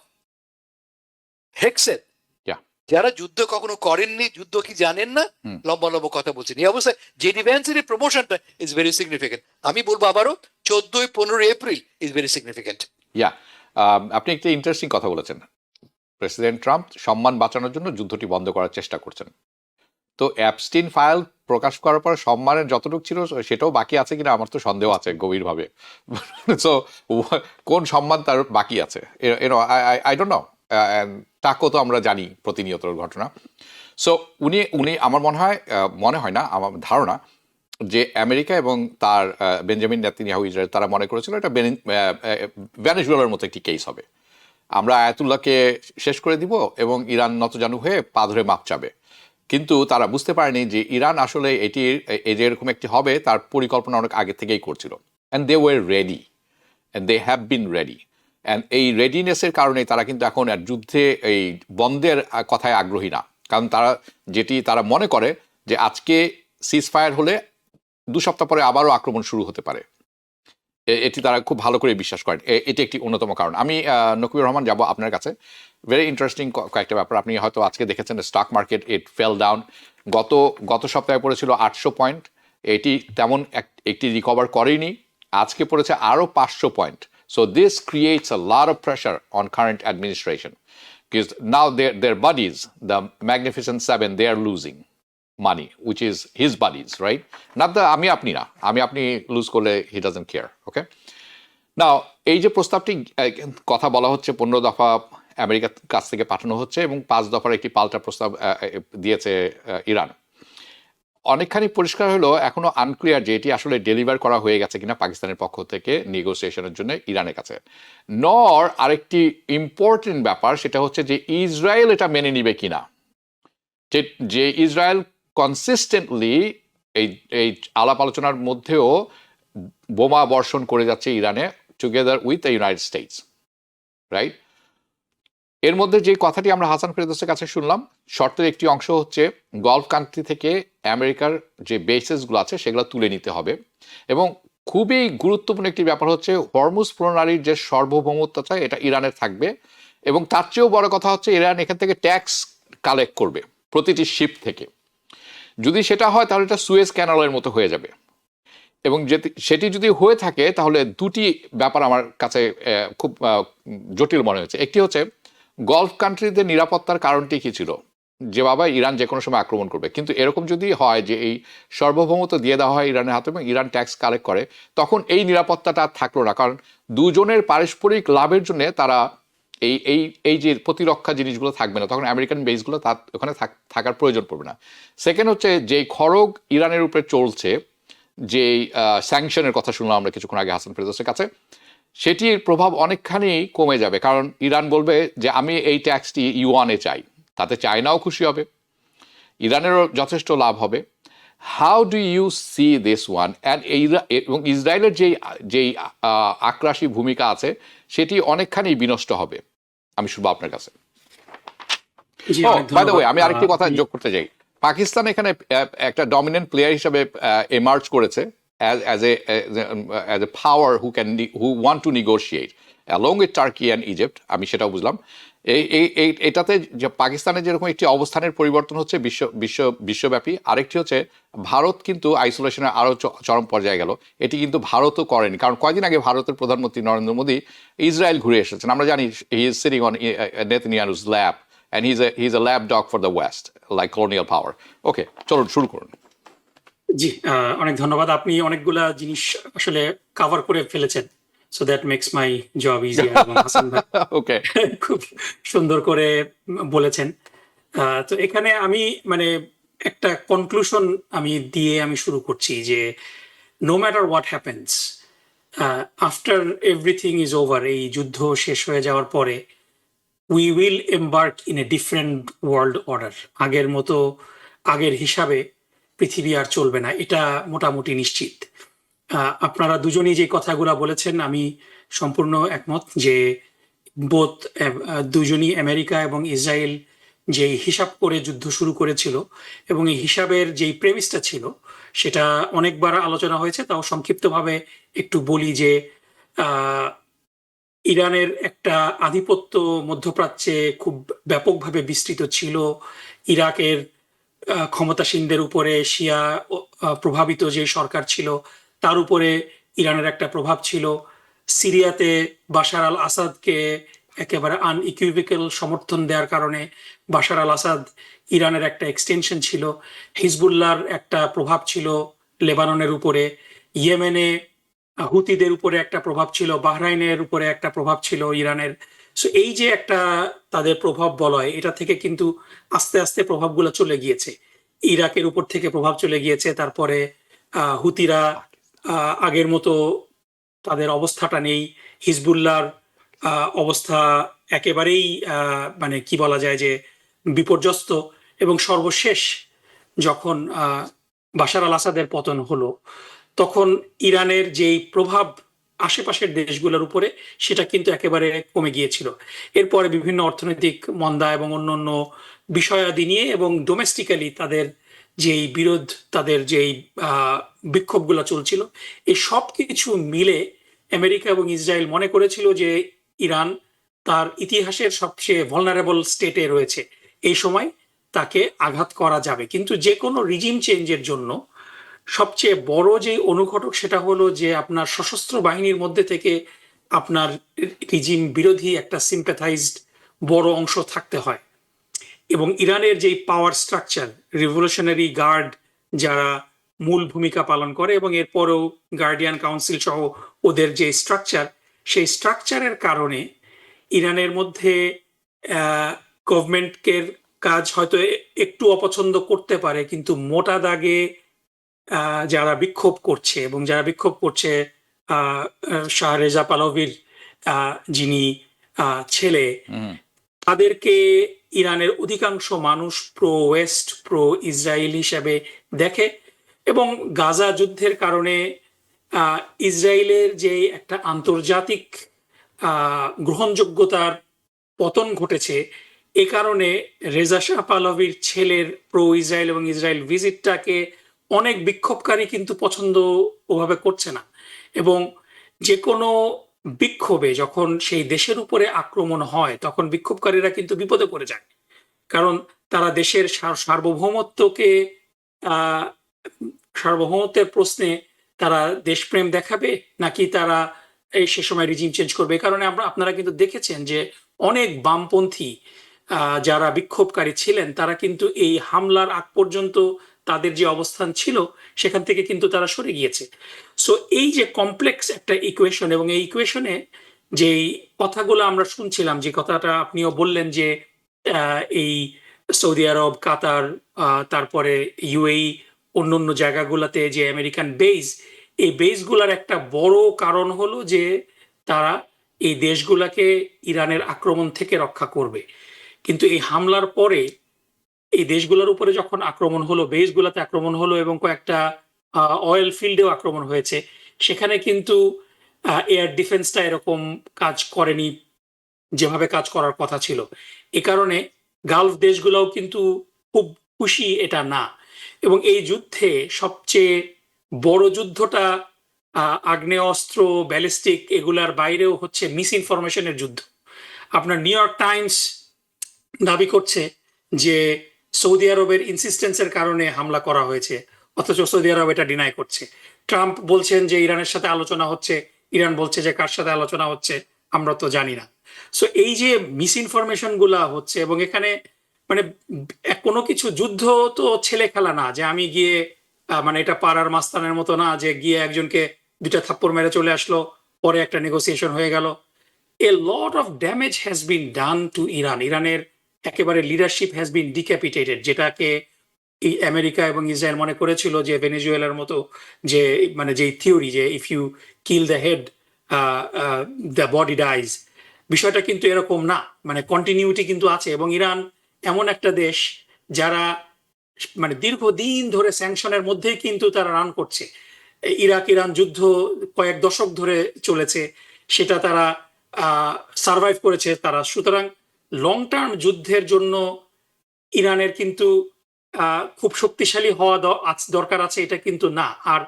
হেক্সেট, ইয়া যারা যুদ্ধ কখনো করেননি, যুদ্ধ কি জানেন না, হুম লম্বা লম্বা কথা বলছেন। এই অবস্থায় জেডি ভ্যান্সের এই প্রমোশনটা ইজ ভেরি সিগনিফিকেন্ট। আমি বলবো আবারও 14-15 এপ্রিল ইজ ভেরি সিগনিফিকেন্ট। ইয়া আপনি একটা ইন্টারেস্টিং কথা বলেছেন। প্রেসিডেন্ট ট্রাম্প সম্মান বাঁচানোর জন্য যুদ্ধটি বন্ধ করার চেষ্টা করছেন। তো অ্যাপস্টিন ফাইল প্রকাশ করার পর সম্মানের যতটুকু ছিল সেটাও বাকি আছে কিনা আমার তো সন্দেহ আছে গভীরভাবে। সো কোন সম্মান তার বাকি আছে, আই ডোন্ট নো। টাকও তো আমরা জানি প্রতিনিয়ত ঘটনা। সো উনি উনি আমার মনে হয় না, আমার ধারণা যে আমেরিকা এবং তার বেঞ্জামিন নেতানিয়াহু ইসরায়েল তারা মনে করেছিল এটা ভেনেজুয়েলার মতো একটি কেস হবে। আমরা আয়াতুল্লাহকে শেষ করে দিব এবং ইরান নতজানু হয়ে পা ধরে মাপ চাবে। কিন্তু তারা বুঝতে পারেনি যে ইরান আসলে এই যে এরকম একটি হবে তার পরিকল্পনা অনেক আগে থেকেই করছিল। And they were ready, and they have been ready. And এই রেডিনেসের কারণে তারা কিন্তু এখন আর যুদ্ধে এই বন্ধের কথায় আগ্রহী না। কারণ তারা মনে করে যে আজকে সিজ ফায়ার হলে 2 সপ্তাহ পরে আবারও আক্রমণ শুরু হতে পারে। এটি তারা খুব ভালো করে বিশ্বাস করেন। এটি একটি অন্যতম কারণ। আমি নকিবুর রহমান যাব আপনার কাছে। ভেরি ইন্টারেস্টিং কয়েকটা ব্যাপার। আপনি হয়তো আজকে দেখেছেন স্টক মার্কেট ইট ফেল ডাউন। গত সপ্তাহে পড়েছিল 800 পয়েন্ট, এটি তেমন একটি রিকভার করেনি। আজকে পড়েছে আরও 500 point. So this creates a lot of pressure on current administration, because now their buddies, the Magnificent Seven, they are losing money, which is his buddies, right? Not the আমি আপনি loose করলে he doesn't care, okay? Now এই যে প্রস্তাবটি কথা বলা হচ্ছে 15 দফা আমেরিকার কাছ থেকে পাঠানো হচ্ছে এবং 5 দফার একটি পাল্টা প্রস্তাব দিয়েছে ইরান। অনেকখানি পরিষ্কার হলো এখনো আনক্লিয়ার যে এটি আসলে ডেলিভার করা হয়ে গেছে কিনা পাকিস্তানের পক্ষ থেকে নেগোসিয়েশনের জন্য ইরানের কাছে। নর আরেকটি ইম্পর্টেন্ট ব্যাপার, সেটা হচ্ছে যে ইসরায়েল এটা মেনে নিবে কিনা। যে ইসরায়েল কনসিস্টেন্টলি এই আলাপ আলোচনার মধ্যেও বোমা বর্ষণ করে যাচ্ছে ইরানে, together with the United states, right? এর মধ্যে যে কথাটি আমরা হাসান ফেরদৌসের কাছে শুনলাম, শর্তের একটি অংশ হচ্ছে গলফ কান্ট্রি থেকে আমেরিকার যে বেসেসগুলো আছে সেগুলো তুলে নিতে হবে। এবং খুবই গুরুত্বপূর্ণ একটি ব্যাপার হচ্ছে হরমুজ প্রণালীর যে সার্বভৌমত্বটা এটা ইরানের থাকবে। এবং তার চেয়েও বড় কথা হচ্ছে ইরান এখান থেকে ট্যাক্স কালেক্ট করবে প্রতিটি শিপ থেকে। যদি সেটা হয় তাহলে এটা সুয়েজ ক্যানালের মতো হয়ে যাবে। এবং সেটি যদি হয়ে থাকে তাহলে দুটি ব্যাপার আমার কাছে খুব জটিল মনে হয়েছে। একটি হচ্ছে গলফ কান্ট্রিদের নিরাপত্তার কারণটি কী ছিল, যে বাবা ইরান যে কোনো সময় আক্রমণ করবে। কিন্তু এরকম যদি হয় যে এই সার্বভৌমত্ব দিয়ে দেওয়া হয় ইরানের হাতে এবং ইরান ট্যাক্স কালেক্ট করে, তখন এই নিরাপত্তাটা আর থাকলো না। কারণ দুজনের পারস্পরিক লাভের জন্য তারা এই এই এই যে প্রতিরক্ষা জিনিসগুলো থাকবে না, তখন আমেরিকান বেসগুলো তার ওখানে থাকার প্রয়োজন পড়বে না। সেকেন্ড হচ্ছে যে খড়গ ইরানের উপরে চলছে, যে স্যাংশনের কথা শুনলাম আমরা কিছুক্ষণ আগে হাসান ফেরদৌসের কাছে, সেটির প্রভাব অনেকখানি কমে যাবে। কারণ ইরান বলবে যে আমি এই ট্যাক্সটি ইউয়ানে চাই, তাতে চায়নাও খুশি হবে, ইরানেরও যথেষ্ট লাভ হবে। How do you see this one? And এবং ইসরায়েলের যেই আক্রাসী ভূমিকা আছে সেটি অনেকখানি বিনষ্ট হবে। আমি শুনবো আপনার কাছে। জি, ও অনেক বাই দ্য ধন্যবাদ। ওয়ে, আমি আরেকটি কথা আপনি যোগ করতে চাই। পাকিস্তান এখানে একটা ডমিনেন্ট প্লেয়ার হিসেবে এমার্জ করেছে as a power who want to negotiate along with Turkey and Egypt, আমি সেটাও বুঝলাম। এটাতে যে পাকিস্তানের যেরকম একটি অবস্থানের পরিবর্তন হচ্ছে বিশ্বব্যাপী, আরেকটি হচ্ছে ভারত কিন্তু আইসোলেশনের আরো চরম পর্যায়ে গেল। এটি কিন্তু ভারতও করেনি, কারণ কয়েকদিন আগে ভারতের প্রধানমন্ত্রী নরেন্দ্র মোদী ইসরায়েল ঘুরে এসেছেন। আমরা জানি he is sitting on Netanyahu's lap and he's a lapdog for the West, like colonial power. Okay, চলুন শুরু করুন। জি, অনেক ধন্যবাদ। আপনি অনেকগুলা জিনিস আসলে কভার করে ফেলেছেন, so that makes my job easier. এবং হাসান ভাই ওকে, খুব সুন্দর করে বলেছেন। তো এখানে আমি মানে একটা কনক্লুশন আমি দিয়ে আমি শুরু করছি যে no matter what happens, after everything is over, এই যুদ্ধ শেষ হয়ে যাওয়ার পরে we will embark in a different world order. আগের মতো আগের হিসাবে পৃথিবী আর চলবে না, এটা মোটামুটি নিশ্চিত। আপনারা দুজনেই যে কথাগুলো বলেছেন আমি সম্পূর্ণ একমত যে বোথ দুজনই আমেরিকা এবং ইসরায়েল যে হিসাব করে যুদ্ধ শুরু করেছিল এবং এই হিসাবের যেই প্রেমিসটা ছিল সেটা অনেকবার আলোচনা হয়েছে। তাও সংক্ষিপ্তভাবে একটু বলি যে ইরানের একটা আধিপত্য মধ্যপ্রাচ্যে খুব ব্যাপকভাবে বিস্তৃত ছিল। ইরাকের ক্ষমতাসীনদের উপরে শিয়া প্রভাবিত যে সরকার ছিল তার উপরে ইরানের একটা প্রভাব ছিল। সিরিয়াতে বাশার আল আসাদকে একেবারে আনইকুইভোক্যাল সমর্থন দেওয়ার কারণে বাশার আল আসাদ ইরানের একটা এক্সটেনশন ছিল। হিজবুল্লাহর একটা প্রভাব ছিল লেবাননের উপরে, ইয়েমেনে হুতিদের উপরে একটা প্রভাব ছিল, বাহরাইনের উপরে একটা প্রভাব ছিল ইরানের। সো এই যে একটা তাদের প্রভাব বলয়, এটা থেকে কিন্তু আস্তে আস্তে প্রভাবগুলো চলে গিয়েছে। ইরাকের উপর থেকে প্রভাব চলে গিয়েছে। তারপরে হুতিরা আগের মতো তাদের অবস্থাটা নেই। হিজবুল্লাহর অবস্থা একেবারেই মানে কি বলা যায় যে বিপর্যস্ত। এবং সর্বশেষ যখন বাশার আল আসাদের পতন হলো তখন ইরানের যেই প্রভাব আশেপাশের দেশগুলোর উপরে সেটা কিন্তু একেবারে কমে গিয়েছিল। এরপরে বিভিন্ন অর্থনৈতিক মন্দা এবং অন্যান্য বিষয়াদি নিয়ে এবং ডোমেস্টিক্যালি তাদের যেই বিরোধ, তাদের যেই বিক্ষোভগুলো চলছিল, এই সব কিছু মিলে আমেরিকা এবং ইসরায়েল মনে করেছিল যে ইরান তার ইতিহাসের সবচেয়ে ভলনারেবল স্টেটে রয়েছে, এই সময় তাকে আঘাত করা যাবে। কিন্তু যে কোনো রিজিম চেঞ্জের জন্য সবচেয়ে বড় যে অনুঘটক সেটা হলো যে আপনার সশস্ত্র বাহিনীর মধ্যে থেকে আপনার রিজিম বিরোধী একটা সিম্প্যাথাইজড বড় অংশ থাকতে হয়। এবং ইরানের যেই পাওয়ার স্ট্রাকচার, রিভলিউশনারি গার্ড যারা মূল ভূমিকা পালন করে এবং এরপরেও গার্ডিয়ান কাউন্সিল সহ ওদের যে স্ট্রাকচার, সেই স্ট্রাকচারের কারণে ইরানের মধ্যে গভর্নমেন্টের কাজ হয়তো একটু অপছন্দ করতে পারে, কিন্তু মোটা দাগে যারা বিক্ষোভ করছে এবং যারা বিক্ষোভ করছে শাহ রেজা পাহলভির যিনি ছেলে, তাদেরকে ইরানের অধিকাংশ মানুষ প্রো ওয়েস্ট, প্রো ইসরায়েল হিসেবে দেখে। এবং গাজা যুদ্ধের কারণে ইসরায়েলের যে একটা আন্তর্জাতিক গ্রহণযোগ্যতার পতন ঘটেছে, এ কারণে রেজা শাহ পাহলভির ছেলের প্রো ইসরায়েল এবং ইসরায়েল ভিজিটটাকে অনেক বিক্ষোভকারী কিন্তু পছন্দ ওভাবে করছে না। এবং যে কোনো বিক্ষোভে যখন সেই দেশের উপরে আক্রমণ হয় তখন বিক্ষোভকারীরা কিন্তু বিপদে পড়ে যায়, কারণ তারা দেশের সার্বভৌমত্বকে সার্বভৌমত্বের প্রশ্নে তারা দেশপ্রেম দেখাবে নাকি তারা সে সময় রিজিম চেঞ্জ করবে। কারণে আপনারা কিন্তু দেখেছেন যে অনেক বামপন্থী যারা বিক্ষোভকারী ছিলেন তারা কিন্তু এই হামলার আগ পর্যন্ত তাদের যে অবস্থান ছিল সেখান থেকে কিন্তু তারা সরে গিয়েছে। সো এই যে কমপ্লেক্স একটা ইকুয়েশন, এবং এই ইকুয়েশনে যেই কথাগুলো আমরা শুনছিলাম, যে কথাটা আপনিও বললেন যে এই সৌদি আরব, কাতার, তারপরে ইউএই, অন্য জায়গাগুলোতে যে আমেরিকান বেস, এই বেসগুলোর একটা বড় কারণ হলো যে তারা এই দেশগুলোকে ইরানের আক্রমণ থেকে রক্ষা করবে। কিন্তু এই হামলার পরে এই দেশগুলোর উপরে যখন আক্রমণ হলো, বেসগুলোতে আক্রমণ হলো এবং কয়েকটা অয়েল ফিল্ডেও আক্রমণ হয়েছে, সেখানে কিন্তু এয়ার ডিফেন্সটা এরকম কাজ করেনি যেভাবে কাজ করার কথা ছিল। এ কারণে গালফ দেশগুলোও কিন্তু খুব খুশি এটা না। এবং এই যুদ্ধে সবচেয়ে বড় যুদ্ধটা আগ্নেয়াস্ত্র, ব্যালিস্টিক এগুলার বাইরেও হচ্ছে মিস ইনফরমেশনের যুদ্ধ। আপনার নিউ ইয়র্ক টাইমস দাবি করছে যে সৌদি আরবের ইনসিস্টেন্সের কারণে হামলা করা হয়েছে, অথচ সৌদি আরব এটা ডিনাই করছে। ট্রাম্প বলছেন যে ইরানের সাথে আলোচনা হচ্ছে, ইরান বলছে যে কার সাথে আলোচনা হচ্ছে আমরা তো জানি না। সো এই যে মিস ইনফরমেশন গুলা হচ্ছে, এবং এখানে মানে কোনো কিছু যুদ্ধ তো ছেলে খেলা না যে আমি গিয়ে মানে এটা পাড়ার মাস্তানের মতো না যে গিয়ে একজনকে দুইটা থাপ্পড় মেরে চলে আসলো, পরে একটা নেগোসিয়েশন হয়ে গেল। A lot of damage has been done to Iran. ইরানের একেবারে লিডারশিপ হ্যাজ বিন ডিক্যাপিটেটেড, যেটাকে এই আমেরিকা এবং ইসরায়েল মনে করেছিল যে ভেনেজুয়েলার মতো, যে মানে যে থিওরি যে if you kill the head the body dies, বিষয়টা কিন্তু এরকম না। মানে কন্টিনিউটি কিন্তু আছে। এবং ইরান এমন একটা দেশ যারা মানে দীর্ঘদিন ধরে স্যাংশনের মধ্যেই কিন্তু তারা রান করছে। ইরাক ইরান যুদ্ধ কয়েক দশক ধরে চলেছে, সেটা তারা সার্ভাইভ করেছে তারা। সুতরাং লং টার্ম যুদ্ধের জন্য ইরানের কিন্তু খুব শক্তিশালী হওয়া দরকার আছে, এটা কিন্তু না। আর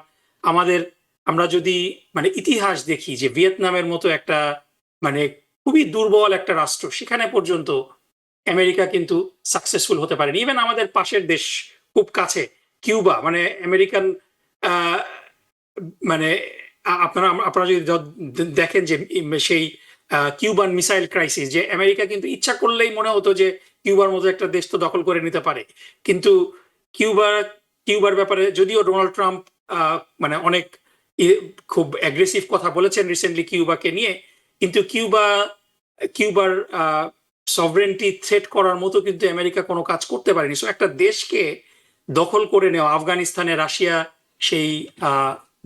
আমরা যদি মানে ইতিহাস দেখি যে ভিয়েতনামের মতো একটা মানে খুবই দুর্বল একটা রাষ্ট্র, সেখানে পর্যন্ত আমেরিকা কিন্তু সাকসেসফুল হতে পারেনি। ইভেন আমাদের পাশের দেশ খুব কাছে কিউবা, মানে আমেরিকান মানে আপনারা যদি দেখেন যে সেই কিউবান মিসাইল ক্রাইসিস, যে আমেরিকা কিন্তু ইচ্ছা করলেই মনে হতো যে কিউবার মতো একটা দেশ তো দখল করে নিতে পারে। কিন্তু কিউবার ব্যাপারে যদিও ডোনাল্ড ট্রাম্প মানে অনেক খুব অ্যাগ্রেসিভ কথা বলেছেন রিসেন্টলি কিউবাকে নিয়ে, কিন্তু কিউবার সভরেন্টি থ্রেট করার মতো কিন্তু আমেরিকা কোনো কাজ করতে পারেনি। সো একটা দেশকে দখল করে নেওয়া, আফগানিস্তানে রাশিয়া সেই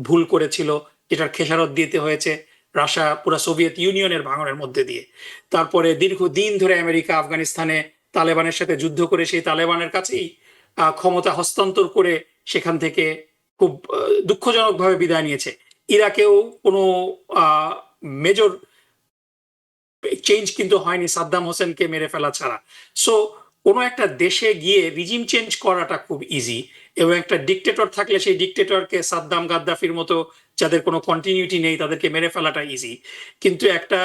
ভুল করেছিল, যেটার খেসারত দিতে হয়েছে রাশিয়া পুরো সোভিয়েত ইউনিয়নের ভাঙনের মধ্যে দিয়ে। তারপরে দীর্ঘদিন ধরে আমেরিকা আফগানিস্তানে তালেবানের সাথে যুদ্ধ করে সেই তালেবানের কাছেই ক্ষমতা হস্তান্তর করে সেখান থেকে খুব দুঃখজনকভাবে বিদায় নিয়েছে। ইরাকেও কোনো মেজর চেঞ্জ কিন্তু হয়নি সাদ্দাম হোসেনকে মেরে ফেলা ছাড়া। সো কোনো একটা দেশে গিয়ে রিজিম চেঞ্জ করাটা খুব ইজি, এবং একটা ডিকটেটর থাকলে সেই ডিকটেটরকে সাদ্দাম গাদ্দাফির মতো যাদের কোনো কন্টিনিউটি নেই তাদেরকে মেরে ফেলাটা ইজি। কিন্তু একটা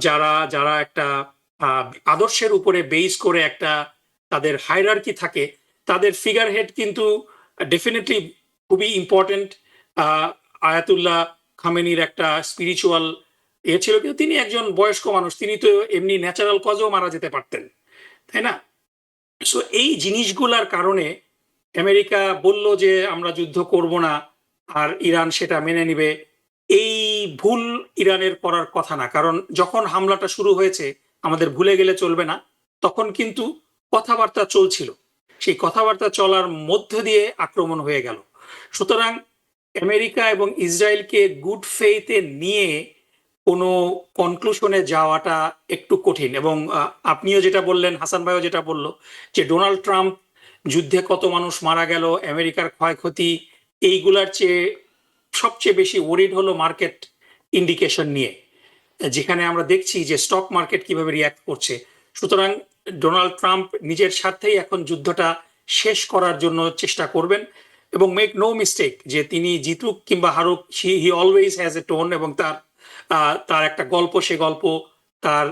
যারা যারা একটা আদর্শের উপরে বেস করে একটা তাদের হায়ারার্কি থাকে, তাদের ফিগার হেড কিন্তু ডেফিনেটলি খুবই ইম্পর্টেন্ট। আয়াতুল্লাহ খামেনির একটা স্পিরিচুয়াল ছিল, কিন্তু তিনি একজন বয়স্ক মানুষ, তিনি তো এমনি ন্যাচারাল কজেও মারা যেতে পারতেন, তাই না? সো এই জিনিসগুলার কারণে আমেরিকা বলল যে আমরা যুদ্ধ করব না, আর ইরান সেটা মেনে নিবে। এই ভুল ইরানের করার কথা না, কারণ যখন হামলাটা শুরু হয়েছে, আমাদের ভুলে গেলে চলবে না, তখন কিন্তু কথাবার্তা চলছিল, সেই কথাবার্তা চলার মধ্য দিয়ে আক্রমণ হয়ে গেল। সুতরাং আমেরিকা এবং ইসরায়েলকে গুড ফেইথে নিয়ে কোনো কনক্লুশনে যাওয়াটা একটু কঠিন। এবং আপনিও যেটা বললেন, হাসান ভাইও যেটা বললো, যে ডোনাল্ড ট্রাম্প যুদ্ধে কত মানুষ মারা গেল, আমেরিকার ক্ষয়ক্ষতি, এইগুলার চেয়ে সবচেয়ে বেশি ওরিড হলো মার্কেট ইন্ডিকেশন নিয়ে, যেখানে আমরা দেখছি যে স্টক মার্কেট কিভাবে রিয়াক্ট করছে। সুতরাং ডোনাল্ড ট্রাম্প নিজের স্বার্থেই এখন যুদ্ধটা শেষ করার জন্য চেষ্টা করবেন। এবং মেক নো মিস্টেক, যে তিনি জিতুক কিংবা হারুক, he always has a tone, এবং তার একটা গল্প, সে গল্প তার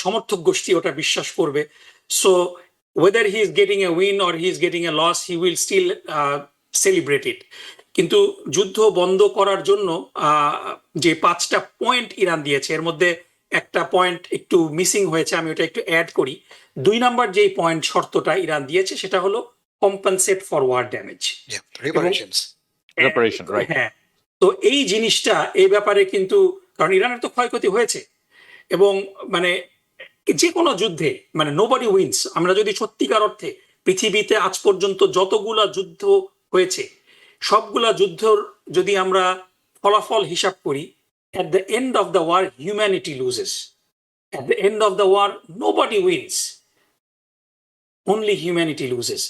সমর্থক গোষ্ঠী ওটা বিশ্বাস করবে। So whether he is getting a win or he is getting a loss, he will still celebrate it. কিন্তু যুদ্ধ বন্ধ করার জন্য যে 5টা পয়েন্ট ইরান দিয়েছে, এর মধ্যে একটা পয়েন্ট একটু মিসিং হয়েছে, আমি ওটা একটু অ্যাড করি। 2 নাম্বার যেই পয়েন্ট শর্তটা ইরান দিয়েছে সেটা হলো compensate for war damage, Reparation, right. হ্যাঁ। তো এই জিনিসটা, এই ব্যাপারে কিন্তু, কারণ ইরানের তো ক্ষয়ক্ষতি হয়েছে এবং মানে যে কোনো যুদ্ধে মানে নোবডি উইন্স। আমরা যদি সত্যিকার অর্থে পৃথিবীতে আজ পর্যন্ত যতগুলা যুদ্ধ হয়েছে সবগুলা যুদ্ধর যদি আমরা ফলাফল হিসাব করি, at the end of the war humanity loses, at the end of the war nobody wins, only humanity loses.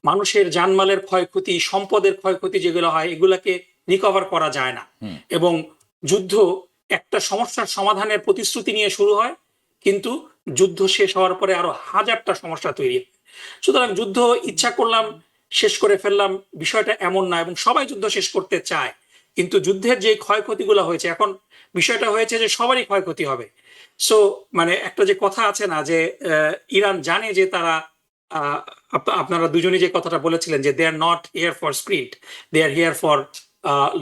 মানুষের জানমালের ক্ষয়ক্ষতি, সম্পদের ক্ষয়ক্ষতি যেগুলো হয় এগুলাকে রিকভার করা যায় না। এবং যুদ্ধ একটা সমস্যার সমাধানের প্রতিশ্রুতি নিয়ে শুরু হয়, কিন্তু যুদ্ধ শেষ হওয়ার পরে আরো হাজারটা সমস্যা তৈরি হয়। সুতরাং যুদ্ধ ইচ্ছা করলাম শেষ করে ফেললাম, বিষয়টা এমন না, এবং সবাই যুদ্ধ শেষ করতে চায়, কিন্তু যুদ্ধের যে ক্ষয়ক্ষতিগুলো হয়েছে এখন বিষয়টা হয়েছে যে সবারই ক্ষয়ক্ষতি হবে। সো মানে একটা যে কথা আছে না যে ইরান জানে যে তারা আপনারা দুজনই যে কথাটা বলেছিলেন যে they are not here for sprint, they are here for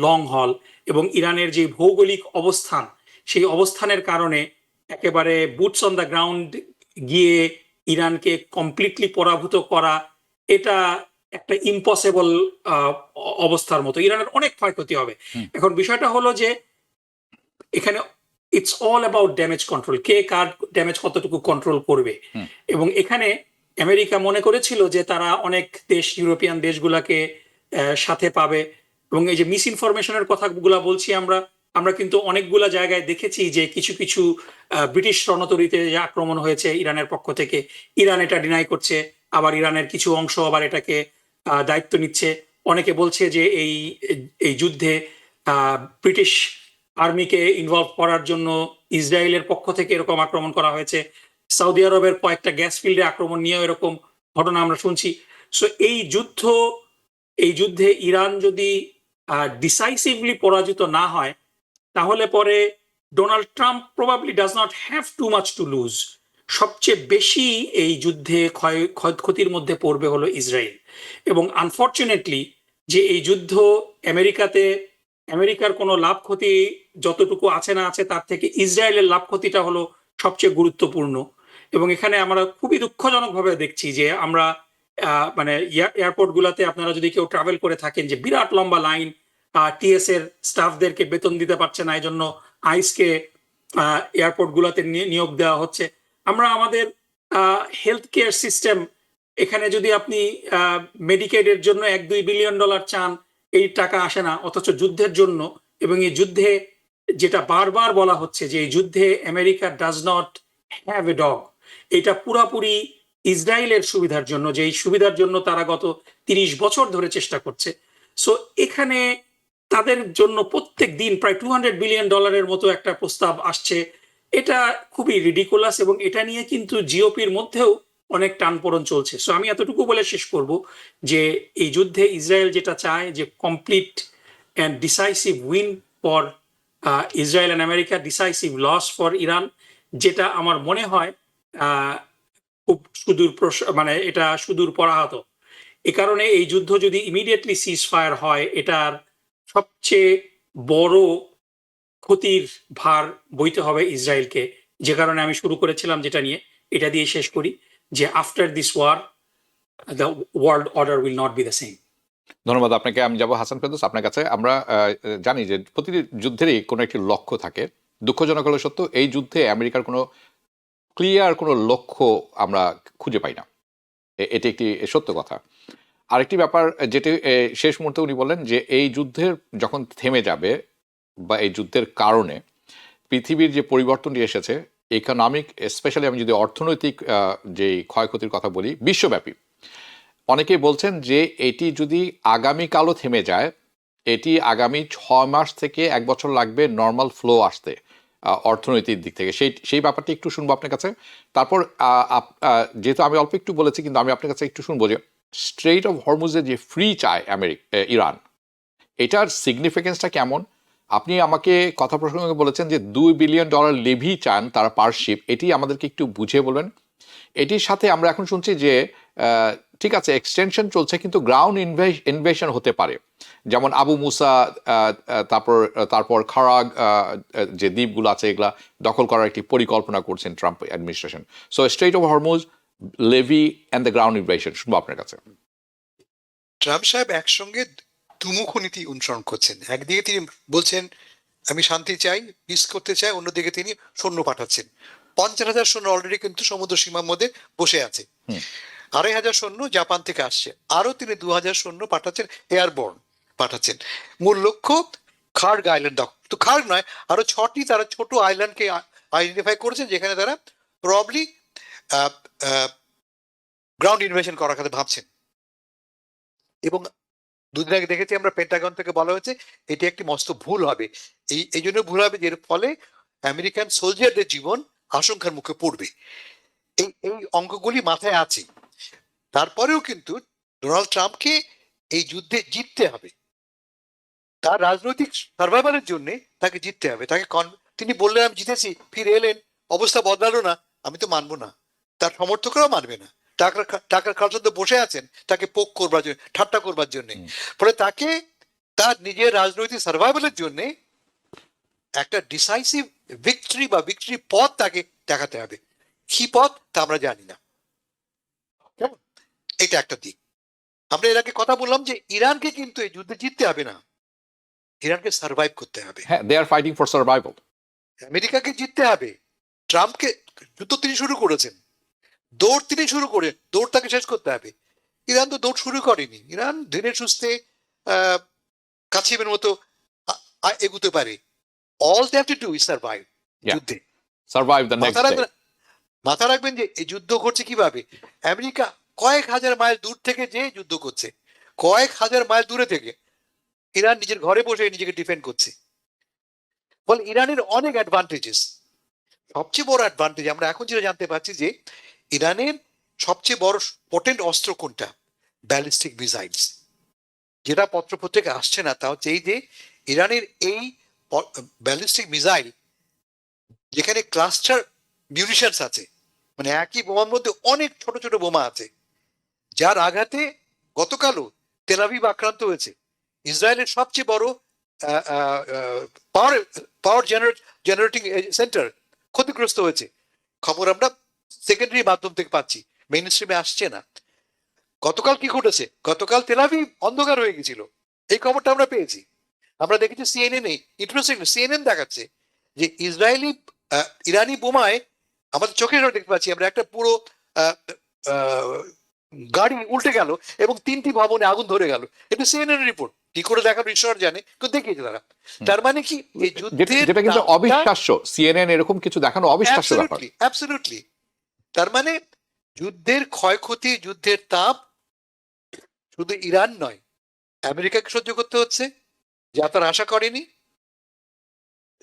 long haul, এবং ইরানের যে ভৌগোলিক অবস্থান সেই অবস্থানের কারণে একেবারে বুটস অন দ্য গ্রাউন্ড গিয়ে ইরানকে কমপ্লিটলি পরাভূত করা এটা একটা ইম্পসিবল অবস্থার মতো। ইরানের অনেক ক্ষয়ক্ষতি হবে। এখন বিষয়টা হলো যে এখানে it's all about damage control, K car damage কতটুকু কন্ট্রোল করবে। এবং এখানে আমেরিকা মনে করেছিল যে তারা অনেক দেশ, ইউরোপিয়ান দেশগুলাকে সাথে পাবে, এবং এই যে মিস ইনফরমেশনের কথাগুলা বলছি আমরা কিন্তু অনেকগুলা জায়গায় দেখেছি যে কিছু কিছু ব্রিটিশ রণতরীতে যে আক্রমণ হয়েছে ইরানের পক্ষ থেকে, ইরান এটা ডিনাই করছে, আবার ইরানের কিছু অংশ আবার এটাকে দায়িত্ব নিচ্ছে। অনেকে বলছে যে এই যুদ্ধে ব্রিটিশ আর্মিকে ইনভলভ করার জন্য ইসরায়েলের পক্ষ থেকে এরকম আক্রমণ করা হয়েছে। সৌদি আরবের কয়েকটা গ্যাস ফিল্ডে আক্রমণ নিয়েও এরকম ঘটনা আমরা শুনছি। সো এই যুদ্ধে ইরান যদি ডিসাইসিভলি পরাজিত না হয় তাহলে পরে Donald Trump probably does not have too much to lose. সবচেয়ে বেশি এই যুদ্ধে ক্ষয়ক্ষতির মধ্যে পড়বে হলো ইসরায়েল। এবং আনফর্চুনেটলি যে এই যুদ্ধ আমেরিকার কোনো লাভ ক্ষতি যতটুকু আছে না আছে তার থেকে ইসরায়েলের লাভ ক্ষতিটা হলো সবচেয়ে গুরুত্বপূর্ণ। এবং এখানে আমরা খুবই দুঃখজনকভাবে দেখছি যে আমরা মানে এয়ারপোর্ট গুলাতে আপনারা যদি কেউ ট্রাভেল করে থাকেন যে বিরাট লম্বা লাইন, টিএস এর স্টাফদেরকে বেতন দিতে পারছে না, এই জন্য আইসকে এয়ারপোর্ট গুলাতে নিয়োগ দেওয়া হচ্ছে। আমরা আমাদের হেলথ কেয়ার সিস্টেম, এখানে যদি আপনি মেডিকেডের জন্য $1-2 বিলিয়ন চান, এই টাকা আসে না, অথচ যুদ্ধের জন্য, এবং এই যুদ্ধে যেটা বারবার বলা হচ্ছে যে এই যুদ্ধে America does not have a dog, এটা পুরাপুরি ইসরায়েলের সুবিধার জন্য, যে এই সুবিধার জন্য তারা গত 30 বছর ধরে চেষ্টা করছে। সো এখানে তাদের জন্য প্রত্যেক দিন প্রায় $200 বিলিয়ন মতো একটা প্রস্তাব আসছে। এটা খুবই রিডিকুলাস, এবং এটা নিয়ে কিন্তু জিওপির মধ্যেও অনেক টানপোড়েন চলছে। সো আমি এতটুকু বলে শেষ করব যে এই যুদ্ধে ইসরায়েল যেটা চায় যে complete and decisive win for Israel and America, decisive loss for Iran, যেটা আমার মনে হয় খুব মানে এটা সুদূর পরাহত। এ কারণে এই যুদ্ধ যদি ইমিডিয়েটলি সিজ ফায়ার হয় এটার সবচেয়ে বড় ক্ষতির ভার বইতে হবে ইসরায়েলকে। যে কারণে আমি শুরু করেছিলাম যেটা নিয়ে, এটা দিয়ে শেষ করি যে after this war the world order will not be the same. ধন্যবাদ আপনাকে। আমি যাব হাসান ফেরদৌস আপনার কাছে। আমরা জানি যে প্রতিটি যুদ্ধেরই কোনো একটি লক্ষ্য থাকে। দুঃখজনক হলো সত্য, এই যুদ্ধে আমেরিকার কোনো ক্লিয়ার কোনো লক্ষ্য আমরা খুঁজে পাই না, এটি একটি সত্য কথা। আরেকটি ব্যাপার যেটি শেষ মুহূর্তে উনি বললেন যে এই যুদ্ধের যখন থেমে যাবে বা এই যুদ্ধের কারণে পৃথিবীর যে পরিবর্তনটি এসেছে, ইকোনমিক, স্পেশালি আমি যদি অর্থনৈতিক যে ক্ষয়ক্ষতির কথা বলি বিশ্বব্যাপী, অনেকেই বলছেন যে এটি যদি আগামীকালও থেমে যায়, এটি আগামী 6 মাস থেকে 1 বছর লাগবে নর্মাল ফ্লো আসতে অর্থনৈতিক দিক থেকে। সেই ব্যাপারটি একটু শুনবো আপনার কাছে। তারপর যেহেতু আমি অল্প একটু বলেছি, কিন্তু আমি আপনার কাছে একটু শুনবো যে স্ট্রেইট অফ হরমুজের যে ফ্রি চায় ইরান, এটার সিগনিফিকেন্সটা কেমন? আপনি আমাকে কথা প্রসঙ্গে বলেছেন যে $2 বিলিয়ন লেভি চান তারা পার শিপ, এটি আমাদেরকে একটু বুঝিয়ে বলবেন। এটির সাথে আমরা এখন শুনছি যে ঠিক আছে এক্সটেনশন চলছে, কিন্তু গ্রাউন্ড ইনভেশন হতে পারে, যেমন আবু মুসা, তারপর খারাগ যে দ্বীপগুলো আছে এগুলা দখল করার একটি পরিকল্পনা করছেন Trump administration. So strait of Hormuz, levy and the ground invasion, শুনবো আপনার কাছে। ট্রাম্প সাহেব একসঙ্গে দুমুখ নীতি অনুসরণ করছেন। একদিকে তিনি বলছেন আমি শান্তি চাই, পিস করতে চাই, অন্যদিকে তিনি সৈন্য পাঠাচ্ছেন। 50,000 সৈন্য অলরেডি কিন্তু সমুদ্র সীমার মধ্যে বসে আছে। হুম। 2,500 সৈন্য জাপান থেকে আসছে, আরো তিনি 2,000 সৈন্য পাঠাচ্ছেন, এয়ারবোর্ন পাঠাচ্ছেন। মূল লক্ষ্য খার্গ আইল্যান্ড দখল। তো খার্গ নয়, আরো 6টি তারা ছোট আইল্যান্ডকে আইডেন্টিফাই করেছেন যেখানে তারা প্রবলি গ্রাউন্ড ইনভেশন করার কথা ভাবছেন। এবং দুদিন আগে দেখেছি আমরা, পেন্টাগন থেকে বলা হয়েছে এটি একটি মস্ত ভুল হবে। এই জন্য ভুল হবে যে এর ফলে আমেরিকান সোলজারদের জীবন আশঙ্কার মুখে পড়বে। এই অঙ্কগুলি মাথায় আছে। তারপরেও কিন্তু ডোনাল্ড ট্রাম্পকে এই যুদ্ধে জিততে হবে। তার রাজনৈতিক সার্ভাইভালের জন্য তাকে জিততে হবে। তিনি বললেন আমি জিতেছি, ফিরে এলেন, অবস্থা বদলালো না, আমি তো মানবো না। তার সমর্থকরাও মানবে না। টাকার খালসাতে বসে আছেন তাকে পোক করবার জন্য, ঠাট্টা করবার জন্য। ফলে তাকে তার নিজের রাজনৈতিক সার্ভাইভালের জন্য একটা ডিসাইসিভ ভিক্টরি বা ভিক্টরি পথ তাকে দেখাতে হবে। কি পথ তা আমরা জানি না। কেমন? এটা একটা দিক। আমরা এর আগে কথা বললাম যে ইরানকে কিন্তু এই যুদ্ধে জিততে হবে না, ইরানকে সার্ভাইভ করতে হবে। হ্যাঁ, দে আর ফাইটিং ফর সার্ভাইভাল। আমেরিকাকে জিততে হবে। ট্রাম্পকে যুদ্ধ তিনি শুরু করেছেন, দৌড় তিনি শুরু করে, দৌড় তাকে শেষ করতে হবে। ইরান তো দৌড় শুরু করেনি। ইরান ধীরে সুস্থে কাছিমের মতো এগুতে পারে। All they have to do is survive যুদ্ধে। Survive the next day. মাথা রাখবেন যে এই যুদ্ধ করছে কিভাবে। আমেরিকা কয়েক হাজার মাইল দূর থেকে যে যুদ্ধ করছে, কয়েক হাজার মাইল দূরে থেকে। ইরান নিজের ঘরে বসে নিজেকে ডিফেন্ড করছে। ফলে ইরানের অনেক অ্যাডভান্টেজেস। সবচেয়ে বড় অ্যাডভান্টেজ আমরা এখন যেটা জানতে পারছি যে ইরানের সবচেয়ে বড় পোটেন্ট অস্ত্র কোনটা? Ballistic missiles. যেটা পত্রপত্রিকা আসছে না তা হচ্ছে এই যে ইরানের এই ব্যালিস্টিক মিসাইল, যেখানে ক্লাস্টার মিউনিশনস আছে, মানে একই বোমার মধ্যে অনেক ছোট ছোট বোমা আছে, যার আঘাতে গতকালও তেল আভিভ আক্রান্ত হয়েছে। ইসরায়েলের সবচেয়ে বড় পাওয়ার জেনারেটিং সেন্টার ক্ষতিগ্রস্ত হয়েছে। খবর আমরা সেকেন্ডারি মাধ্যম থেকে পাচ্ছি, মেইন স্ট্রিমে আসছে না। গতকাল কি ঘটেছে? গতকাল তেল আভিভ অন্ধকার হয়ে গেছিল, এই খবরটা আমরা পেয়েছি। আমরা দেখেছি সিএনএন এ, ইন্টারেস্টিং সিএনএন দেখাচ্ছে যে ইরানি বোমায় আমাদের চোখে দেখতে পাচ্ছি আমরা একটা পুরো গাড়ি উল্টে গেল এবং 3টি ভবনে আগুন ধরে গেল। এটা সিএনএন রিপোর্ট। কি করে দেখানো ঈশ্বর জানে, কিন্তু দেখিয়েছে তারা। তার মানে কি এই যুদ্ধের, যেটা কিন্তু অবিশ্বাস্য। সিএনএন এরকম কিছু দেখানো অবিশ্বাস্য ব্যাপার। অ্যাবসলিউটলি। তার মানে যুদ্ধের ক্ষয়ক্ষতি, যুদ্ধের তাপ শুধু ইরান নয়, আমেরিকাকে সহ্য করতে হচ্ছে, যা তার আশা করেনি।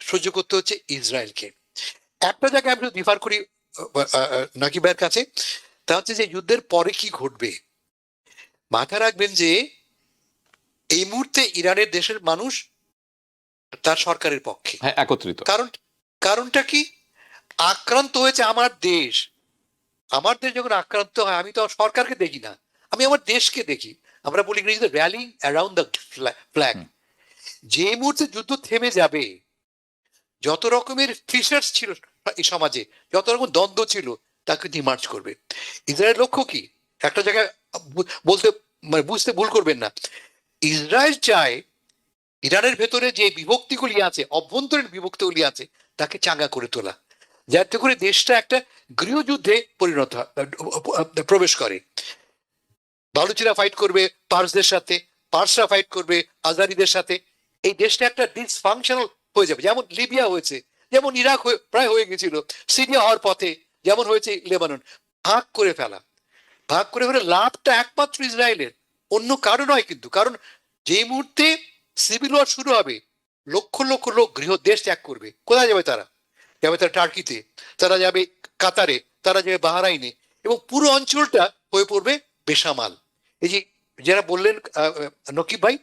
সহ্য করতে হচ্ছে ইসরায়েলকে। একটা জায়গায় আমি ডিফার করি নাকিবের কাছে, তা হচ্ছে যে যুদ্ধের পরে কি ঘটবে। মাথা রাখবেন যে এই মুহূর্তে ইরানের দেশের মানুষ তার সরকারের পক্ষে। হ্যাঁ, একত্রিত। কারণটা কি? আক্রান্ত হয়েছে আমার দেশ। আমার দেশ যখন আক্রান্ত হয় আমি তো সরকারকে দেখি না, আমি আমার দেশকে দেখি। আমরা বলি ইংরেজিতে র্যালিং অ্যারাউন্ড দ্য ফ্ল্যাগ। যে মুহূর্তে যুদ্ধ থেমে যাবে, যত রকমের ফিশার্স ছিল এই সমাজে, যত রকম দ্বন্দ্ব ছিল, তাকে ডিমার্চ করবে। ইসরায়েলের লক্ষ্য কি? একটা জায়গায় বলতে মানে বুঝতে ভুল করবেন না। ইসরায়েল চায় ইরানের ভেতরে যে বিভক্তিগুলি আছে, অভ্যন্তরীণ বিভক্তিগুলি আছে, তাকে চাঙ্গা করে তোলা, যাতে করে দেশটা একটা গৃহযুদ্ধে পরিণত প্রবেশ করে। বালুচিরা ফাইট করবে পার্সদের সাথে, পার্সরা ফাইট করবে আজারিদের সাথে। এই দেশটা একটা ডিসফাংশনাল হয়ে যাবে, যেমন লিবিয়া হয়েছে, যেমন ইরাক প্রায় হয়ে গেছিল, সিরিয়া হওয়ার পথে যেমন হয়েছে লেবানন। ভাগ করে ফেলা, ভাগ করে ফেলে লাভটা একমাত্র ইসরায়েলের, অন্য কারো নয়। কিন্তু কারণ যেই মুহূর্তে সিভিল ওয়ার শুরু হবে, লক্ষ লক্ষ লোক গৃহ দেশ ত্যাগ করবে। কোথায় যাবে তারা? যাবে তারা টার্কিতে, তারা যাবে কাতারে, তারা যাবে বাহরাইনে, এবং পুরো অঞ্চলটা হয়ে পড়বে বেসামাল। এই যে যারা বললেন নকিব ভাই,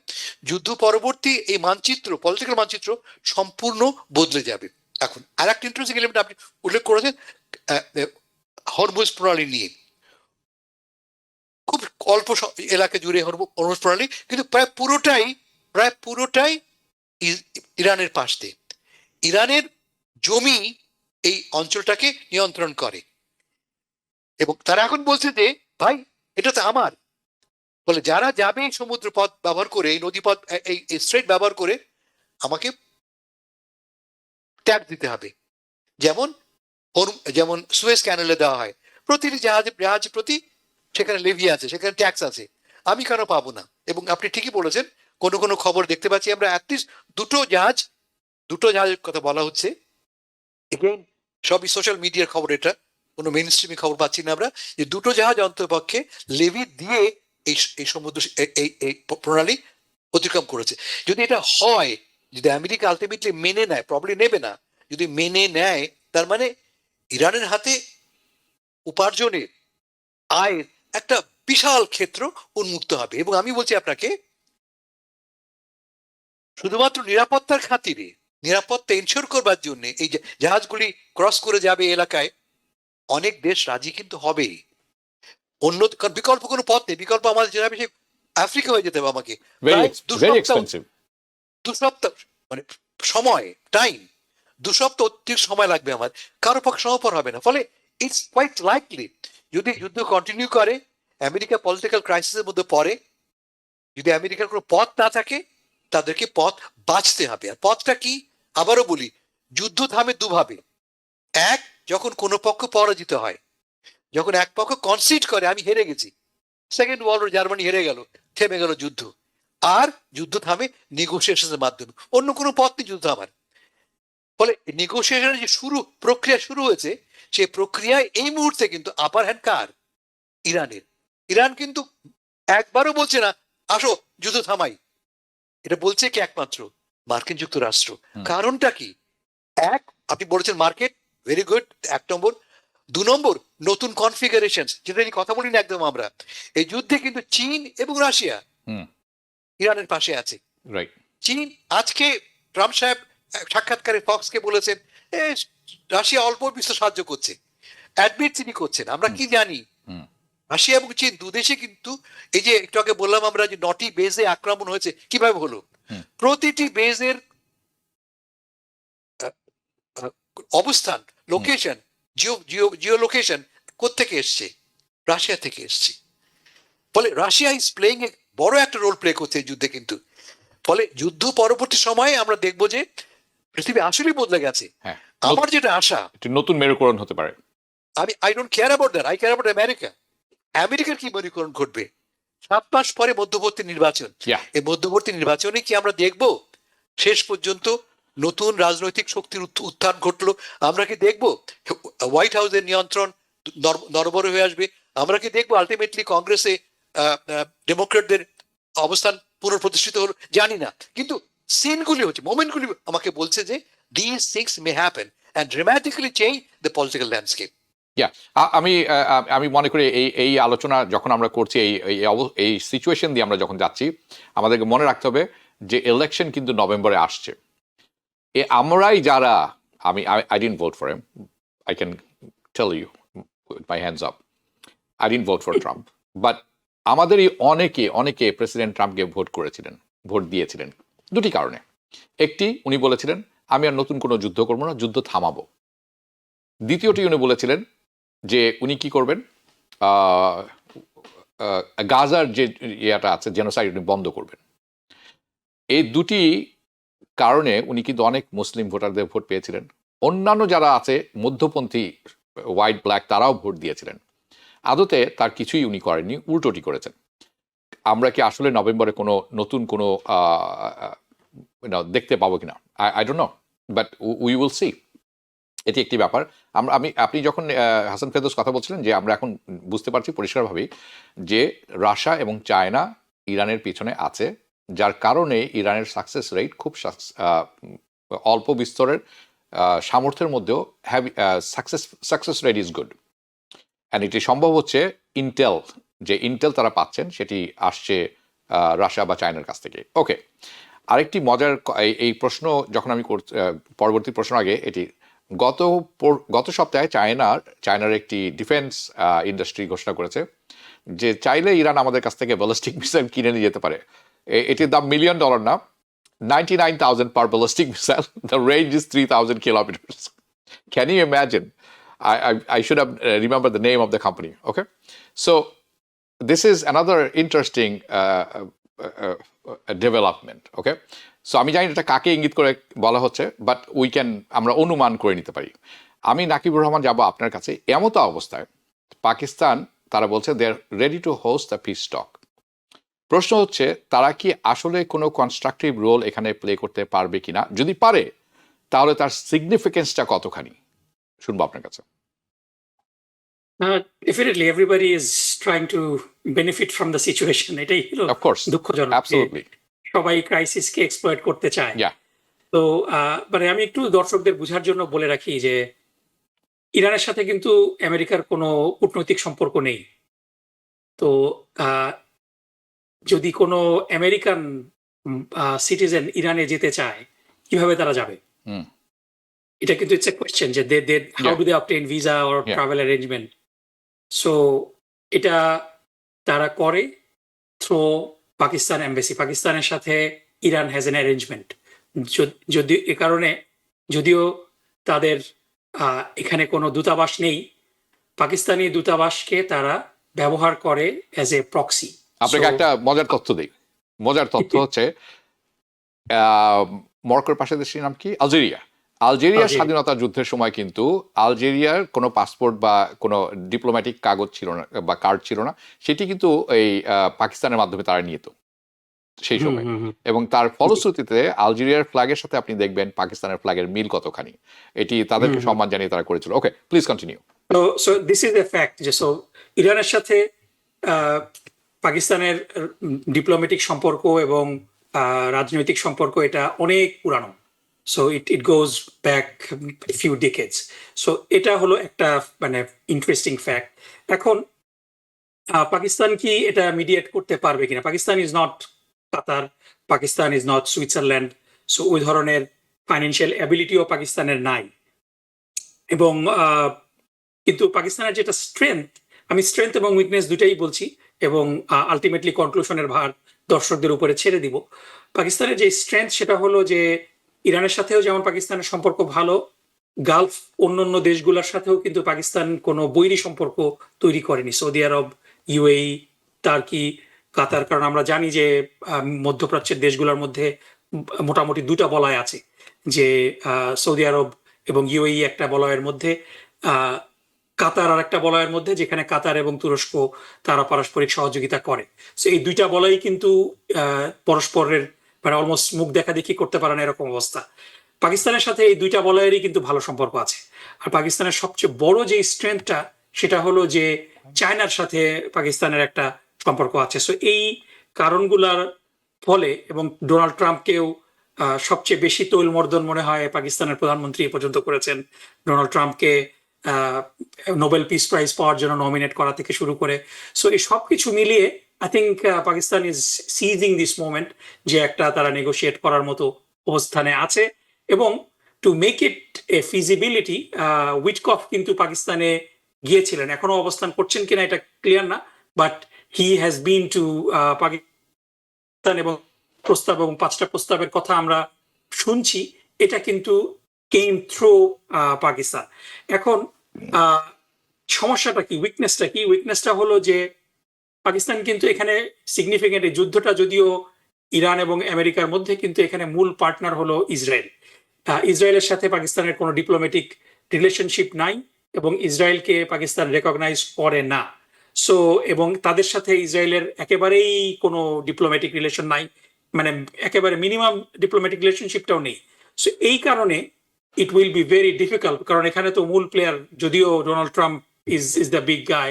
যুদ্ধ পরবর্তী এই মানচিত্র, পলিটিক্যাল মানচিত্র সম্পূর্ণ বদলে যাবে। এখন আর একটা ইন্টারেস্টিং এলিমেন্ট আপনি উল্লেখ করেছেন হরমুজ প্রণালী নিয়ে। খুব অল্প এলাকা জুড়ে হরমুজ প্রণালী, কিন্তু প্রায় পুরোটাই ইরানের পাশ দিয়ে। ইরানের জমি এই অঞ্চলটাকে নিয়ন্ত্রণ করে, এবং তারা এখন বলছে যে ভাই এটা তো আমার। বলে যারা যাবে এই সমুদ্র পথ ব্যবহার করে, এই নদী পথ, এই স্ট্রেট ব্যবহার করে, আমাকে ট্যাক্স দিতে হবে, যেমন যেমন সুয়েজ ক্যানেলে দেওয়া হয়, প্রতিটি জাহাজ প্রতি সেখানে লেভি আছে, সেখানে ট্যাক্স আছে, আমি কেন পাবো না? এবং আপনি ঠিকই বলেছেন, কোনো কোনো খবর দেখতে পাচ্ছি আমরা অ্যাটলিস্ট দুটো জাহাজের কথা বলা হচ্ছে, এগেইন সবই সোশ্যাল মিডিয়ার খবর, এটা কোনো মেইন স্ট্রিমি খবর পাচ্ছি না আমরা, যে দুটো জাহাজ অন্ততপক্ষে লেভি দিয়ে এই সমুদ্র এই প্রণালী অতিক্রম করেছে। যদি এটা হয়, যদি আমেরিকা আলটিমেটলি মেনে নেয়, প্রবলি নেবে না, যদি মেনে নেয়, তার মানে ইরানের হাতে উপার্জনের, আয়ের একটা বিশাল ক্ষেত্র উন্মুক্ত হবে। এবং আমি বলছি আপনাকে, শুধুমাত্র নিরাপত্তার খাতিরে, নিরাপত্তা এনশিওর করবার জন্য এই জাহাজগুলি ক্রস করে যাবে এলাকায়, অনেক দেশ রাজি কিন্তু হবেই। অন্য বিকল্প কোনো পথ নেই, বিকল্প আমাদের যাবে সে আফ্রিকা হয়ে যেতে হবে আমাকে, প্রায় very expensive. 2 সপ্তাহ মানে সময়, টাইম, 2 সপ্তাহ অতিরিক্ত সময় লাগবে আমার, কারো পক্ষে সম্ভবপর হবে না। ফলে ইটস কোয়াইট লাইকলি, যদি যুদ্ধ কন্টিনিউ করে, আমেরিকা পলিটিক্যাল ক্রাইসিসের মধ্যে পড়ে, যদি আমেরিকার কোনো পথ না থাকে, তাদেরকে পথ বাঁচতে হবে। আর পথটা কি? আবারও বলি, যুদ্ধ থামে দুভাবে। এক, যখন কোনো পক্ষ পরাজিত হয়, যখন এক পক্ষ কনসিড করে আমি হেরে গেছি, সেকেন্ড ওয়ার্ল্ড ওয়ার, জার্মানি হেরে গেল, থেমে গেল যুদ্ধ, আর যুদ্ধ থামে নেগোসিয়েশনের মাধ্যমে, অন্য কোনো পথ নেই যুদ্ধ থামার। ফলে নেগোসিয়েশনের যে প্রক্রিয়া শুরু হয়েছে, সেই প্রক্রিয়ায় এই মুহূর্তে কিন্তু আপার হ্যান্ড কার? ইরানের। ইরান কিন্তু একবারও বলছে না আসো যুদ্ধ থামাই, এটা বলছে কি একমাত্র মার্কিন যুক্তরাষ্ট্র। কারণটা কি? এক, আপনি বলেছেন মার্কেট, ভেরি গুড, 1 নম্বর। 2 নম্বর, নতুন কনফিগারেশন, যেটা নিয়ে কথা বলি না একদম আমরা, এই যুদ্ধে কিন্তু চীন এবং রাশিয়া ইরানের পাশে আছে। রাইট। চীন আজকে ট্রাম্প সাহেব সাক্ষাৎকারে ফক্সকে বলেছেন রাশিয়া অল্প বিস্তর সাহায্য করছে, অ্যাডমিট তিনি করছেন। আমরা কি জানি, রাশিয়া এবং চীন দুদেশে কিন্তু, এই যে একটু আগে বললাম আমরা যে 9টি বেজে আক্রমণ হয়েছে, কিভাবে হলো? প্রতিটি বেজের অবস্থান, লোকেশন, জিও লোকেশন কোত্থেকে এসছে? রাশিয়া থেকে এসছে। ফলে রাশিয়া ইজ প্লেইং এ বড় একটা রোল প্লে করছে এই যুদ্ধে কিন্তু। ফলে যুদ্ধ পরবর্তী সময়ে আমরা দেখবো যে পৃথিবী আসলেই বদলে গেছে। হ্যাঁ, আমার যেটা আশা, একটি নতুন মেরুকরণ হতে পারে। I don't care about that, eye care about America. আমেরিকার কি মেরুকরণ ঘটবে? 7 মাস পরে মধ্যবর্তী নির্বাচন, Yeah. এই মধ্যবর্তী নির্বাচনে কি আমরা দেখব শেষ পর্যন্ত নতুন রাজনৈতিক শক্তির উত্থান ঘটলো? আমরা কি দেখব হোয়াইট হাউসের নিয়ন্ত্রণ নড়বড়ে হয়ে আসবে? আমরা কি দেখবো আলটিমেটলি কংগ্রেসে ডেমোক্রেটদের অবস্থান পুনঃপ্রতিষ্ঠিত হলো? জানি না, কিন্তু সিনগুলি হচ্ছে, মোমেন্টগুলি আমাকে বলছে যে these things may happen and dramatically change the political landscape. আমি মনে করি এই আলোচনা যখন আমরা করছি, এই সিচুয়েশন দিয়ে আমরা যখন যাচ্ছি, আমাদেরকে মনে রাখতে হবে যে ইলেকশন কিন্তু নভেম্বরে আসছে। আমরাই যারা, I didn't vote for him, I can tell you with my hands up, I didn't vote for Trump, but আমাদেরই অনেকে প্রেসিডেন্ট ট্রাম্পকে ভোট দিয়েছিলেন দুটি কারণে। একটি, উনি বলেছিলেন আমি আর নতুন কোনো যুদ্ধ করবো না, যুদ্ধ থামাবো। দ্বিতীয়টি, উনি বলেছিলেন যে উনি কি করবেন, গাজার যে ইয়েটা আছে, জেনোসাইড, উনি বন্ধ করবেন। এই দুটি কারণে উনি কিন্তু অনেক মুসলিম ভোটারদের ভোট পেয়েছিলেন। অন্যান্য যারা আছে মধ্যপন্থী, হোয়াইট ব্ল্যাক, তারাও ভোট দিয়েছিলেন। আদতে তার কিছুই উনি করেননি, উল্টোটি করেছেন। আমরা কি আসলে নভেম্বরে কোনো নতুন কোনো দেখতে পাবো কিনা, I don't know, but we will see. এটি একটি ব্যাপার। আপনি যখন হাসান ফেরদৌস কথা বলছিলেন যে আমরা এখন বুঝতে পারছি পরিষ্কারভাবেই যে রাশিয়া এবং চায়না ইরানের পিছনে আছে, যার কারণে ইরানের সাকসেস রেট খুব অল্প বিস্তরের সামর্থ্যের মধ্যেও success rate is good. And এটি সম্ভব হচ্ছে ইন্টেল তারা পাচ্ছেন, সেটি আসছে রাশিয়া বা চায়নার কাছ থেকে। ওকে, আরেকটি মজার এই প্রশ্ন যখন আমি পরবর্তী প্রশ্ন আগে, এটি গত সপ্তাহে চায়নার একটি ডিফেন্স ইন্ডাস্ট্রি ঘোষণা করেছে যে চাইলে ইরান আমাদের কাছ থেকে ব্যালিস্টিক মিসাইল কিনে নিয়ে যেতে পারে। এটির দাম $1 million না, 99,000 per ballistic missile. The range is 3,000 kilometers. Can you imagine? I should have remembered the name of the company. Okay, so this is another interesting development. Okay, so আমি জানি এটা কাকে ইঙ্গিত করে বলা হচ্ছে, বাট আমরা অনুমান করে নিতে পারি। আমি নাকিবুর রহমান যাব আপনার কাছে। এমতো অবস্থায় পাকিস্তান তারা বলছে they are ready to host the peace talk. প্রশ্ন হচ্ছে তারা কি আসলে কোনো কনস্ট্রাকটিভ রোল এখানে প্লে করতে পারবে কিনা, যদি পারে তাহলে তার সিগনিফিকেন্সটা কতখানি, শুনবো আপনার কাছে। Definitely everybody is trying to benefit from the situation, এটাই হলো অফকোর্স, দুঃখজনক যে অ্যাবসলিউটলি, সবাই ক্রাইসিসকে এক্সপ্লয়েট করতে চায়। ইয়া, তো মানে আমি একটু দর্শকদের বোঝার জন্য বলে রাখি যে ইরানের সাথে কিন্তু আমেরিকার কোনো কূটনৈতিক সম্পর্ক নেই। তো আহ, যদি কোনো আমেরিকান সিটিজেন ইরানে যেতে চায়, কিভাবে তারা যাবে? হুম, এটা কিন্তু ইটস এ কোয়েশ্চেন যে how Yeah. Do they obtain visa or Yeah. Travel arrangement. So এটা তারা করে থ্রো পাকিস্তান এমবাসি। পাকিস্তানের সাথে ইরান হ্যাজ এন অ্যারেঞ্জমেন্ট। যদি এ কারণে, যদিও তাদের এখানে কোনো দূতাবাস নেই, পাকিস্তানি দূতাবাসকে তারা ব্যবহার করে অ্যাজ এ প্রক্সি। আপনাকে একটা মজার তথ্য দিই। মজার তথ্য হচ্ছে মরক্কোর পাশে দেশটির নাম কি? আলজেরিয়া। আলজেরিয়ার আলজেরিয়া। স্বাধীনতা যুদ্ধের সময় কিন্তু আলজেরিয়ার কোনো পাসপোর্ট বা কোনো ডিপ্লোম্যাটিক কাগজ ছিল না বা কার্ড ছিল না, সেটি কিন্তু এই পাকিস্তানের মাধ্যমে তারা নিত সেই সময়। এবং তার ফলশ্রুতিতে আলজেরিয়ার ফ্ল্যাগের সাথে আপনি দেখবেন পাকিস্তানের ফ্ল্যাগের মিল কতখানি। এটি তাদেরকে সম্মান জানিয়ে তারা করেছিল। Okay, please continue. So this is a fact যে সো ইরানের সাথে আহ, পাকিস্তানের ডিপ্লোম্যাটিক সম্পর্ক এবং রাজনৈতিক সম্পর্ক এটা অনেক পুরানো। So it goes back few ডিকেডস। So এটা হলো একটা মানে ইন্টারেস্টিং ফ্যাক্ট। এখন পাকিস্তান কি এটা মিডিয়েট করতে পারবে কিনা? Pakistan is not Qatar, Pakistan is not Switzerland. So ওই ধরনের ফাইন্যান্সিয়াল অ্যাবিলিটিও পাকিস্তানের নাই। এবং কিন্তু পাকিস্তানের যেটা স্ট্রেংথ, আমি স্ট্রেংথ এবং উইকনেস দুটাই বলছি এবং আলটিমেটলি কনক্লুশনের ভার দর্শকদের উপরে ছেড়ে দিব। পাকিস্তানের যে স্ট্রেংথ সেটা হলো যে ইরানের সাথেও যেমন পাকিস্তানের সম্পর্ক ভালো, গালফ অন্যান্য দেশগুলোর সাথেও কিন্তু পাকিস্তান কোনো বৈরী সম্পর্ক তৈরি করেনি। সৌদি আরব, ইউএই, টার্কি, কাতার। কারণ আমরা জানি যে মধ্যপ্রাচ্যের দেশগুলোর মধ্যে মোটামুটি দুটা বলয় আছে, যে সৌদি আরব এবং ইউএই একটা বলয়ের মধ্যে, কাতার আর একটা বলয়ের মধ্যে, যেখানে কাতার এবং তুরস্ক তারা পারস্পরিক সহযোগিতা করে। সো এই দুইটা বলয়ই কিন্তু পরস্পরের মানে অলমোস্ট মুখ দেখা দেখি করতে পারে না এরকম অবস্থা। পাকিস্তানের সাথে এই দুইটা বলয়েরই কিন্তু ভালো সম্পর্ক আছে। আর পাকিস্তানের সবচেয়ে বড় যে স্ট্রেংথটা সেটা হলো যে চায়নার সাথে পাকিস্তানের একটা সম্পর্ক আছে। সো এই কারণগুলার ফলে, এবং ডোনাল্ড ট্রাম্পকেও সবচেয়ে বেশি তৈলমর্দন মনে হয় পাকিস্তানের প্রধানমন্ত্রী এ পর্যন্ত করেছেন। ডোনাল্ড ট্রাম্পকে নোবেল পিস প্রাইজ পাওয়ার জন্য নমিনেট করা থেকে শুরু করে। সো এই সব কিছু মিলিয়ে I think Pakistan is seizing this moment, যে একটা তারা নেগোশিয়েট করার মতো অবস্থানে আছে। এবং to make it A feasibility, Witkoff কিন্তু পাকিস্তানে গিয়েছিলেন, এখনো অবস্থান করছেন কিনা এটা ক্লিয়ার না, but he has been to Pakistan, এবং প্রস্তাব এবং 5টা প্রস্তাবের কথা আমরা শুনছি, এটা কিন্তু কেম থ্রু পাকিস্তান। এখন সমস্যাটা কি, উইকনেসটা কি? উইকনেসটা হলো যে পাকিস্তান কিন্তু এখানে সিগনিফিকেন্ট, এই যুদ্ধটা যদিও ইরান এবং আমেরিকার মধ্যে, কিন্তু এখানে মূল পার্টনার হলো ইসরায়েল। ইসরায়েলের সাথে পাকিস্তানের কোনো ডিপ্লোম্যাটিক রিলেশনশিপ নাই এবং ইসরায়েলকে পাকিস্তান রেকগনাইজ করে না। সো এবং তাদের সাথে ইসরায়েলের একেবারেই কোনো ডিপ্লোম্যাটিক রিলেশন নাই, মানে একেবারে মিনিমাম ডিপ্লোম্যাটিক রিলেশনশিপটাও নেই। সো এই কারণে it will be very difficult, কারণ এখানে তো মূল প্লেয়ার, যদিও Donald Trump is the big guy,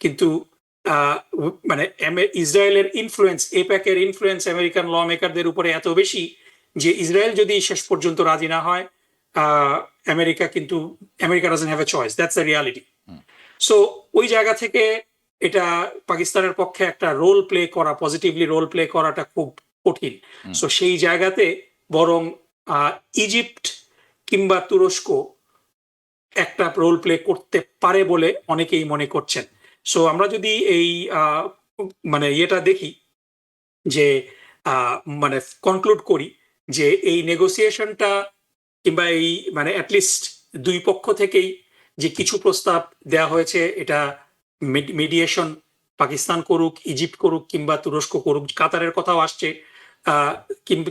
কিন্তু মানে ইসরায়েলের ইনফ্লুয়েন্স, এপ্যাকের ইনফ্লুয়েন্স আমেরিকান ল মেকারদের উপরে এত বেশি যে ইসরায়েল যদি শেষ পর্যন্ত রাজি না হয়, America doesn't have a choice, that's the reality. So ওই জায়গা থেকে এটা পাকিস্তানের পক্ষে একটা রোল প্লে করা, পজিটিভলি রোল প্লে করাটা খুব কঠিন। সো সেই জায়গাতে বরং ইজিপ্ট কিংবা তুরস্ক একটা রোল প্লে করতে পারে বলে অনেকেই মনে করছেন। সো আমরা যদি এই মানে ইয়েটা দেখি, যে মানে কনক্লুড করি যে এই নেগোসিয়েশনটা কিংবা এই মানে অ্যাটলিস্ট দুই পক্ষ থেকেই যে কিছু প্রস্তাব দেয়া হয়েছে, এটা মিডিয়েশন পাকিস্তান করুক, ইজিপ্ট করুক কিংবা তুরস্ক করুক, কাতারের কথাও আসছে,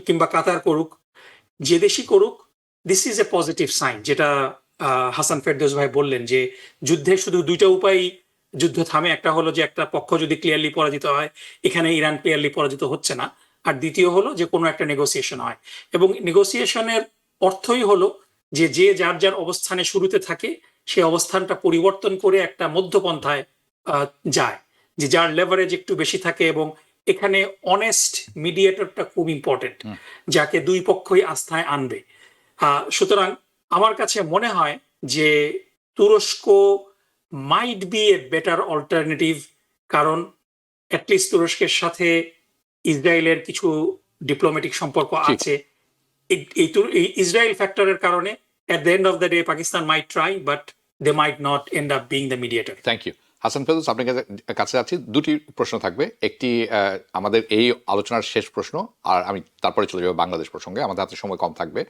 কিংবা কাতার করুক, যে দেশই করুক, this is a positive sign. যেটা হাসান ফেরদৌস ভাই বললেন যে যুদ্ধে শুধু দুইটা উপায় যুদ্ধ থামে, একটা হলো যে একটা পক্ষ যদি ক্লিয়ারলি পরাজিত হয়, এখানে ইরান ক্লিয়ারলি পরাজিত হচ্ছে না, আর দ্বিতীয় হলো যে কোনো একটা নেগোসিয়েশন হয়। এবং নেগোসিয়েশনের অর্থই হলো যে যে যার যার অবস্থানে শুরুতে থাকে সেই অবস্থানটা পরিবর্তন করে একটা মধ্যপন্থায় আহ, যায়, যে যার লেভারেজ একটু বেশি থাকে। এবং এখানে অনেস্ট মিডিয়েটরটা খুব ইম্পর্টেন্ট, যাকে দুই পক্ষই আস্থায় আনবে। সুতরাং আমার কাছে মনে হয় যে তুরস্ক might B a better alternative, কারণ অ্যাটলিস্ট তুরস্কের সাথে ইসরায়েলের কিছু ডিপ্লোম্যাটিক সম্পর্ক ঠিক। আছে। এই ইসরায়েল ফ্যাক্টরের কারণে at the end of the day Pakistan might try but they might not end up being the mediator. Thank you. Hasan Ferdous, আপনার কাছে যাচ্ছি। দুটি প্রশ্ন থাকবে। একটি আমাদের এই আলোচনার শেষ প্রশ্ন, আর আমি তারপরে চলে যাবো বাংলাদেশ প্রসঙ্গে, আমাদের হাতে সময় কম থাকবে।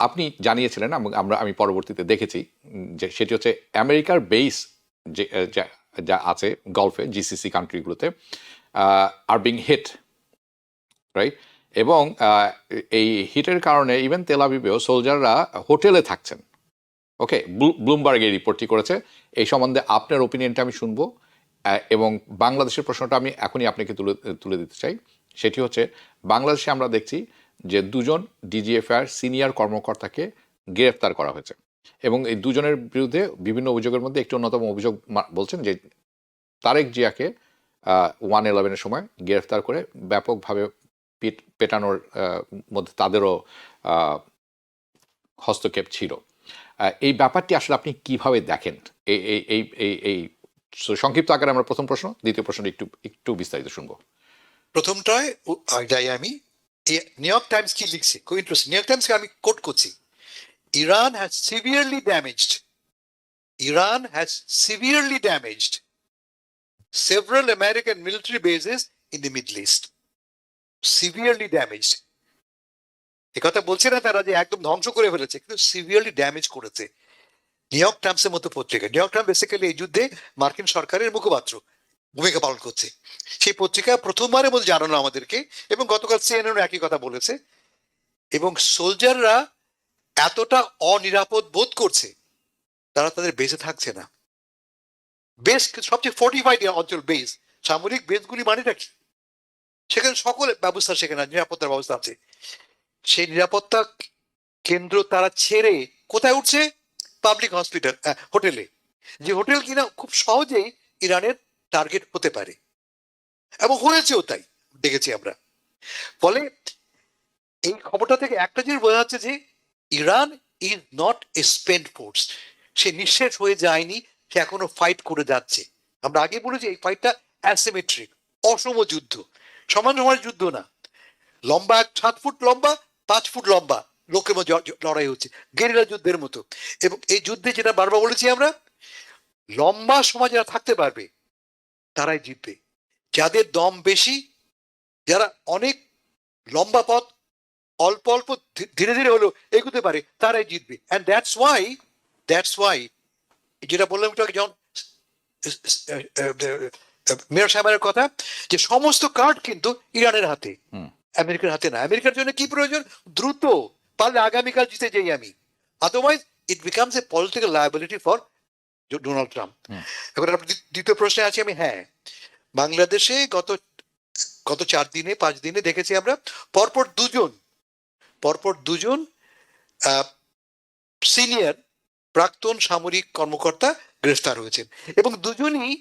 আপনি জানিয়েছিলেন, আমি পরবর্তীতে দেখেছি, যে সেটি হচ্ছে আমেরিকার বেস যে যা আছে গলফে, জিসিসি কান্ট্রিগুলোতে আর বিং হিট, রাইট? এবং এই হিটের কারণে ইভেন তেল আবিবেও সোলজাররা হোটেলে থাকছেন। ওকে, ব্লুমবার্গ এই রিপোর্টটি করেছে। এই সম্বন্ধে আপনার ওপিনিয়নটা আমি শুনবো। এবং বাংলাদেশের প্রশ্নটা আমি এখনই আপনাকে তুলে দিতে চাই। সেটি হচ্ছে, বাংলাদেশে আমরা দেখছি যে দুজন ডিজিএফআইআর সিনিয়র কর্মকর্তাকে গ্রেফতার করা হয়েছে, এবং এই দুজনের বিরুদ্ধে বিভিন্ন অভিযোগের মধ্যে একটি অন্যতম অভিযোগ বলছেন যে তারেক জিয়াকে 1/11-এর সময় গ্রেফতার করে ব্যাপকভাবে পেটানোর মধ্যে তাদেরও হস্তক্ষেপ ছিল। এই ব্যাপারটি আসলে আপনি কিভাবে দেখেন? এই সংক্ষিপ্ত আকারে আমরা প্রথম প্রশ্ন, দ্বিতীয় প্রশ্নটা একটু বিস্তারিত শুনবো। প্রথমটায় যাই আমি। নিউ ইয়র্ক টাইমস কি লিখছে, খুব ইন্টারেস্টিং। নিউ ইয়র্ক টাইমসকে আমি কোট করছি: Iran has severely damaged several American military bases in the Middle East. Severely damaged. একথা বলছে না তারা যে একদম ধ্বংস করে ফেলেছে, কিন্তু সিভিয়ারলি ড্যামেজ করেছে। নিউ ইয়র্ক টাইমসের মতো পত্রিকা, নিউ ইয়র্ক টাইমস বেসিক্যালি এই যুদ্ধে মার্কিন সরকারের মুখপাত্র ভূমিকা পালন করছে। সেই পত্রিকা প্রথমবারের মধ্যে জানানো আমাদেরকে, এবং গতকাল সিএনএন একই কথা বলেছে। এবং সোলজাররা এতটা অনিরাপদ বোধ করছে, তারা তাদের বেসে থাকছে না। বেস সবচেয়ে ফোর্টিফাইড অঞ্চল, বেস, সামরিক বেসগুলি মানেটা কি? সেখানে সকল ব্যবস্থা, সেখানে নিরাপত্তার ব্যবস্থা আছে। সেই নিরাপত্তা কেন্দ্র তারা ছেড়ে কোথায় উঠছে? পাবলিক হসপিটাল, হোটেলে, যে হোটেল কিনা খুব সহজেই ইরানের টার্গেট হতে পারে, এবং হয়েছেও, তাই দেখেছি আমরা। ফলে এই খবরটা থেকে একটা জিনিস বোঝা যাচ্ছে যে Iran is not a spent force. সে নিঃশেষ হয়ে যায়নি, সে এখনো ফাইট করে যাচ্ছে। আমরা আগে বলেছি এই ফাইটটা অ্যাসিমেট্রিক, অসম যুদ্ধ, সমান সমান যুদ্ধ না। লম্বা 7 ফুট লম্বা, 5 ফুট লম্বা লোকের মধ্যে লড়াই হচ্ছে, গেরিলা যুদ্ধের মতো। এবং এই যুদ্ধে যেটা বারবার বলেছি আমরা, লম্বা সময় যারা থাকতে পারবে তারাই জিতবে। যাদের দম বেশি, যারা অনেক লম্বা পথ অল্প অল্প ধীরে ধীরে হলেও এগোতে পারে, তারাই জিতবে। অ্যান্ড দ্যাটস ওয়াই যেটা বললাম একটু আগে, যেমন মেয়র সাহেবের কথা, যে সমস্ত কার্ড কিন্তু ইরানের হাতে, আমেরিকার হাতে না। আমেরিকার জন্য কি প্রয়োজন? দ্রুত, পারলে আগামীকাল জিতে যাই আমি। Otherwise it becomes a political liability for Donald Trump. এখন আপনার দ্বিতীয় প্রশ্নে আছি আমি। হ্যাঁ, বাংলাদেশে গত 4-5 দিনে দেখেছি আমরা পরপর দুজন সিনিয়র প্রাক্তন সামরিক কর্মকর্তা গ্রেফতার হয়েছেন, এবং দুজনই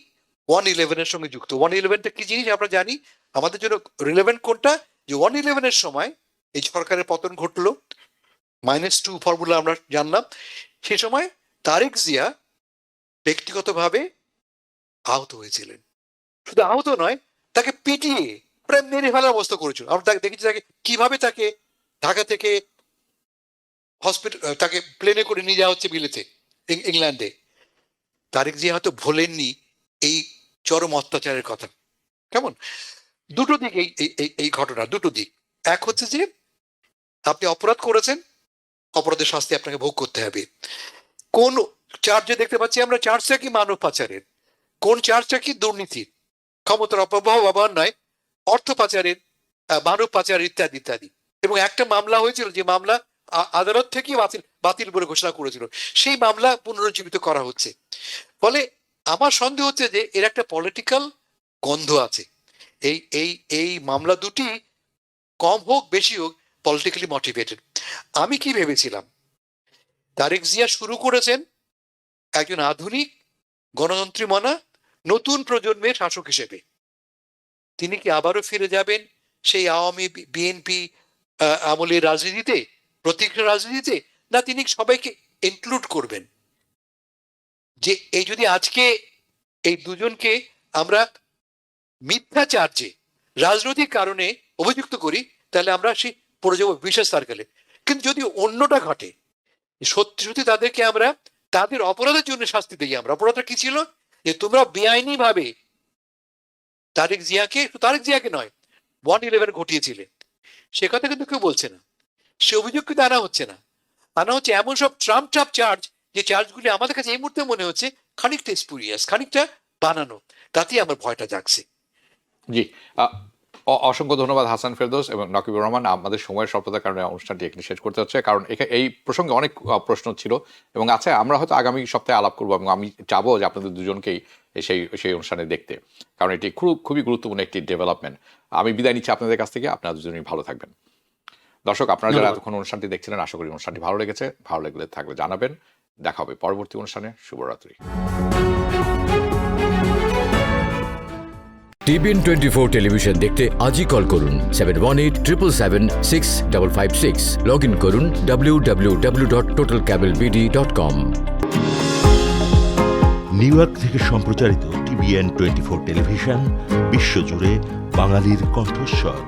1/11-এর সঙ্গে যুক্ত। 1/11টা কি জিনিস আমরা জানি, আমাদের জন্য রিলেভেন্ট কোনটা, যে 1/11-এর সময় এই সরকারের পতন ঘটলো, -2 ফর্মুলা আমরা জানলাম। সে সময় তারেক জিয়া ব্যক্তিগতভাবে আহত হয়েছিলেন। শুধু আহত নয়, তাকে পিটিয়ে প্রায় মেরে ফেলার অবস্থা করেছিল। আমরা দেখেছি তাকে কিভাবে, তাকে ঢাকা থেকে হসপিটাল, তাকে প্লেনে করে নিয়ে যাওয়া হচ্ছে বিলেতে, ইংল্যান্ডে। তারেক জিয়া হয়তো ভোলেননি এই চরম অত্যাচারের কথা। কেমন দুটো দিক এই ঘটনা, দুটো দিক। এক হচ্ছে যে আপনি অপরাধ করেছেন, অপরাধের শাস্তি আপনাকে ভোগ করতে হবে। কোন চার্জে দেখতে পাচ্ছি আমরা? চার্জটা কি মানব পাচারের, কোন চার্জটা কি দুর্নীতির, ক্ষমতার অপব্যবহার নয়, অর্থ পাচারের, মানব পাচার ইত্যাদি ইত্যাদি। এবং একটা মামলা হয়েছিল, যে মামলা আদালত থেকে বাতিল বলে ঘোষণা করেছিল, সেই মামলা পুনরুজ্জীবিত করা হচ্ছে। ফলে আমার সন্দেহ হচ্ছে যে এর একটা পলিটিক্যাল গন্ধ আছে। এই এই এই মামলা দুটি কম হোক বেশি হোক পলিটিক্যালি মোটিভেটেড। আমি কি ভেবেছিলাম, তারেক জিয়া শুরু করেছেন একজন আধুনিক গণতন্ত্রী মনা নতুন প্রজন্মের শাসক হিসেবে। তিনি কি আবারও ফিরে যাবেন সেই আওয়ামী বিএনপি আমলের রাজনীতিতে, প্রতীকের রাজনীতিতে, না তিনি সবাইকে ইনক্লুড করবেন? যে এই যদি আজকে এই দুজনকে আমরা মিথ্যা চার্জে রাজনৈতিক কারণে অভিযুক্ত করি, তাহলে আমরা সেই পড়ে যাবো বিশেষ সার্কেলে। কিন্তু যদি অন্যটা ঘটে, সত্যি সত্যি তাদেরকে আমরা তাদের অপরাধের জন্য শাস্তি দিই। আমরা অপরাধটা কি ছিল, যে তোমরা বেআইনি ভাবে তারেক জিয়াকে নয় 1/11 ঘটিয়েছিলেন, সে কথা কিন্তু কেউ বলছে না। সে অভিযোগ কিন্তু আনা হচ্ছে না, আনা হচ্ছে এমন সব ট্রাম্প চার্জ, যে চার্জগুলি আমাদের কাছে এই মুহূর্তে মনে হচ্ছে খানিকটা স্পুরিয়াস, খানিকটা বানানো। তাতেই আমার ভয়টা জাগছে। জি, অসংখ্য ধন্যবাদ হাসান ফেরদৌস এবং নকিবুর রহমান। আমাদের সময়ের স্বল্পতার কারণে অনুষ্ঠানটি এখানে শেষ করতে হচ্ছে, কারণ এই প্রসঙ্গে অনেক প্রশ্ন ছিল এবং আছে। আমরা হয়তো আগামী সপ্তাহে আলাপ করবো এবং আমি চাবো যে আপনাদের দুজনকেই সেই অনুষ্ঠানে দেখতে, কারণ এটি খুবই গুরুত্বপূর্ণ একটি ডেভেলপমেন্ট। আমি বিদায় নিচ্ছি আপনাদের কাছ থেকে। আপনারা দুজনেই ভালো থাকবেন। দর্শক, আপনারা যারা এতক্ষণ অনুষ্ঠানটি দেখছিলেন, আশা করি অনুষ্ঠানটি ভালো লেগেছে। ভালো লাগলে থাকলে জানাবেন। দেখা হবে পরবর্তী অনুষ্ঠানে। শুভরাত্রি। TBN 24 টেলিভিশন দেখতে আজই কল করুন 7187776556। লগ ইন করুন www.totalcablebd.com। নিউ ইয়র্ক থেকে সম্প্রচারিত TBN 24 টেলিভিশন বিশ্বজুড়ে বাঙালির কণ্ঠস্বর।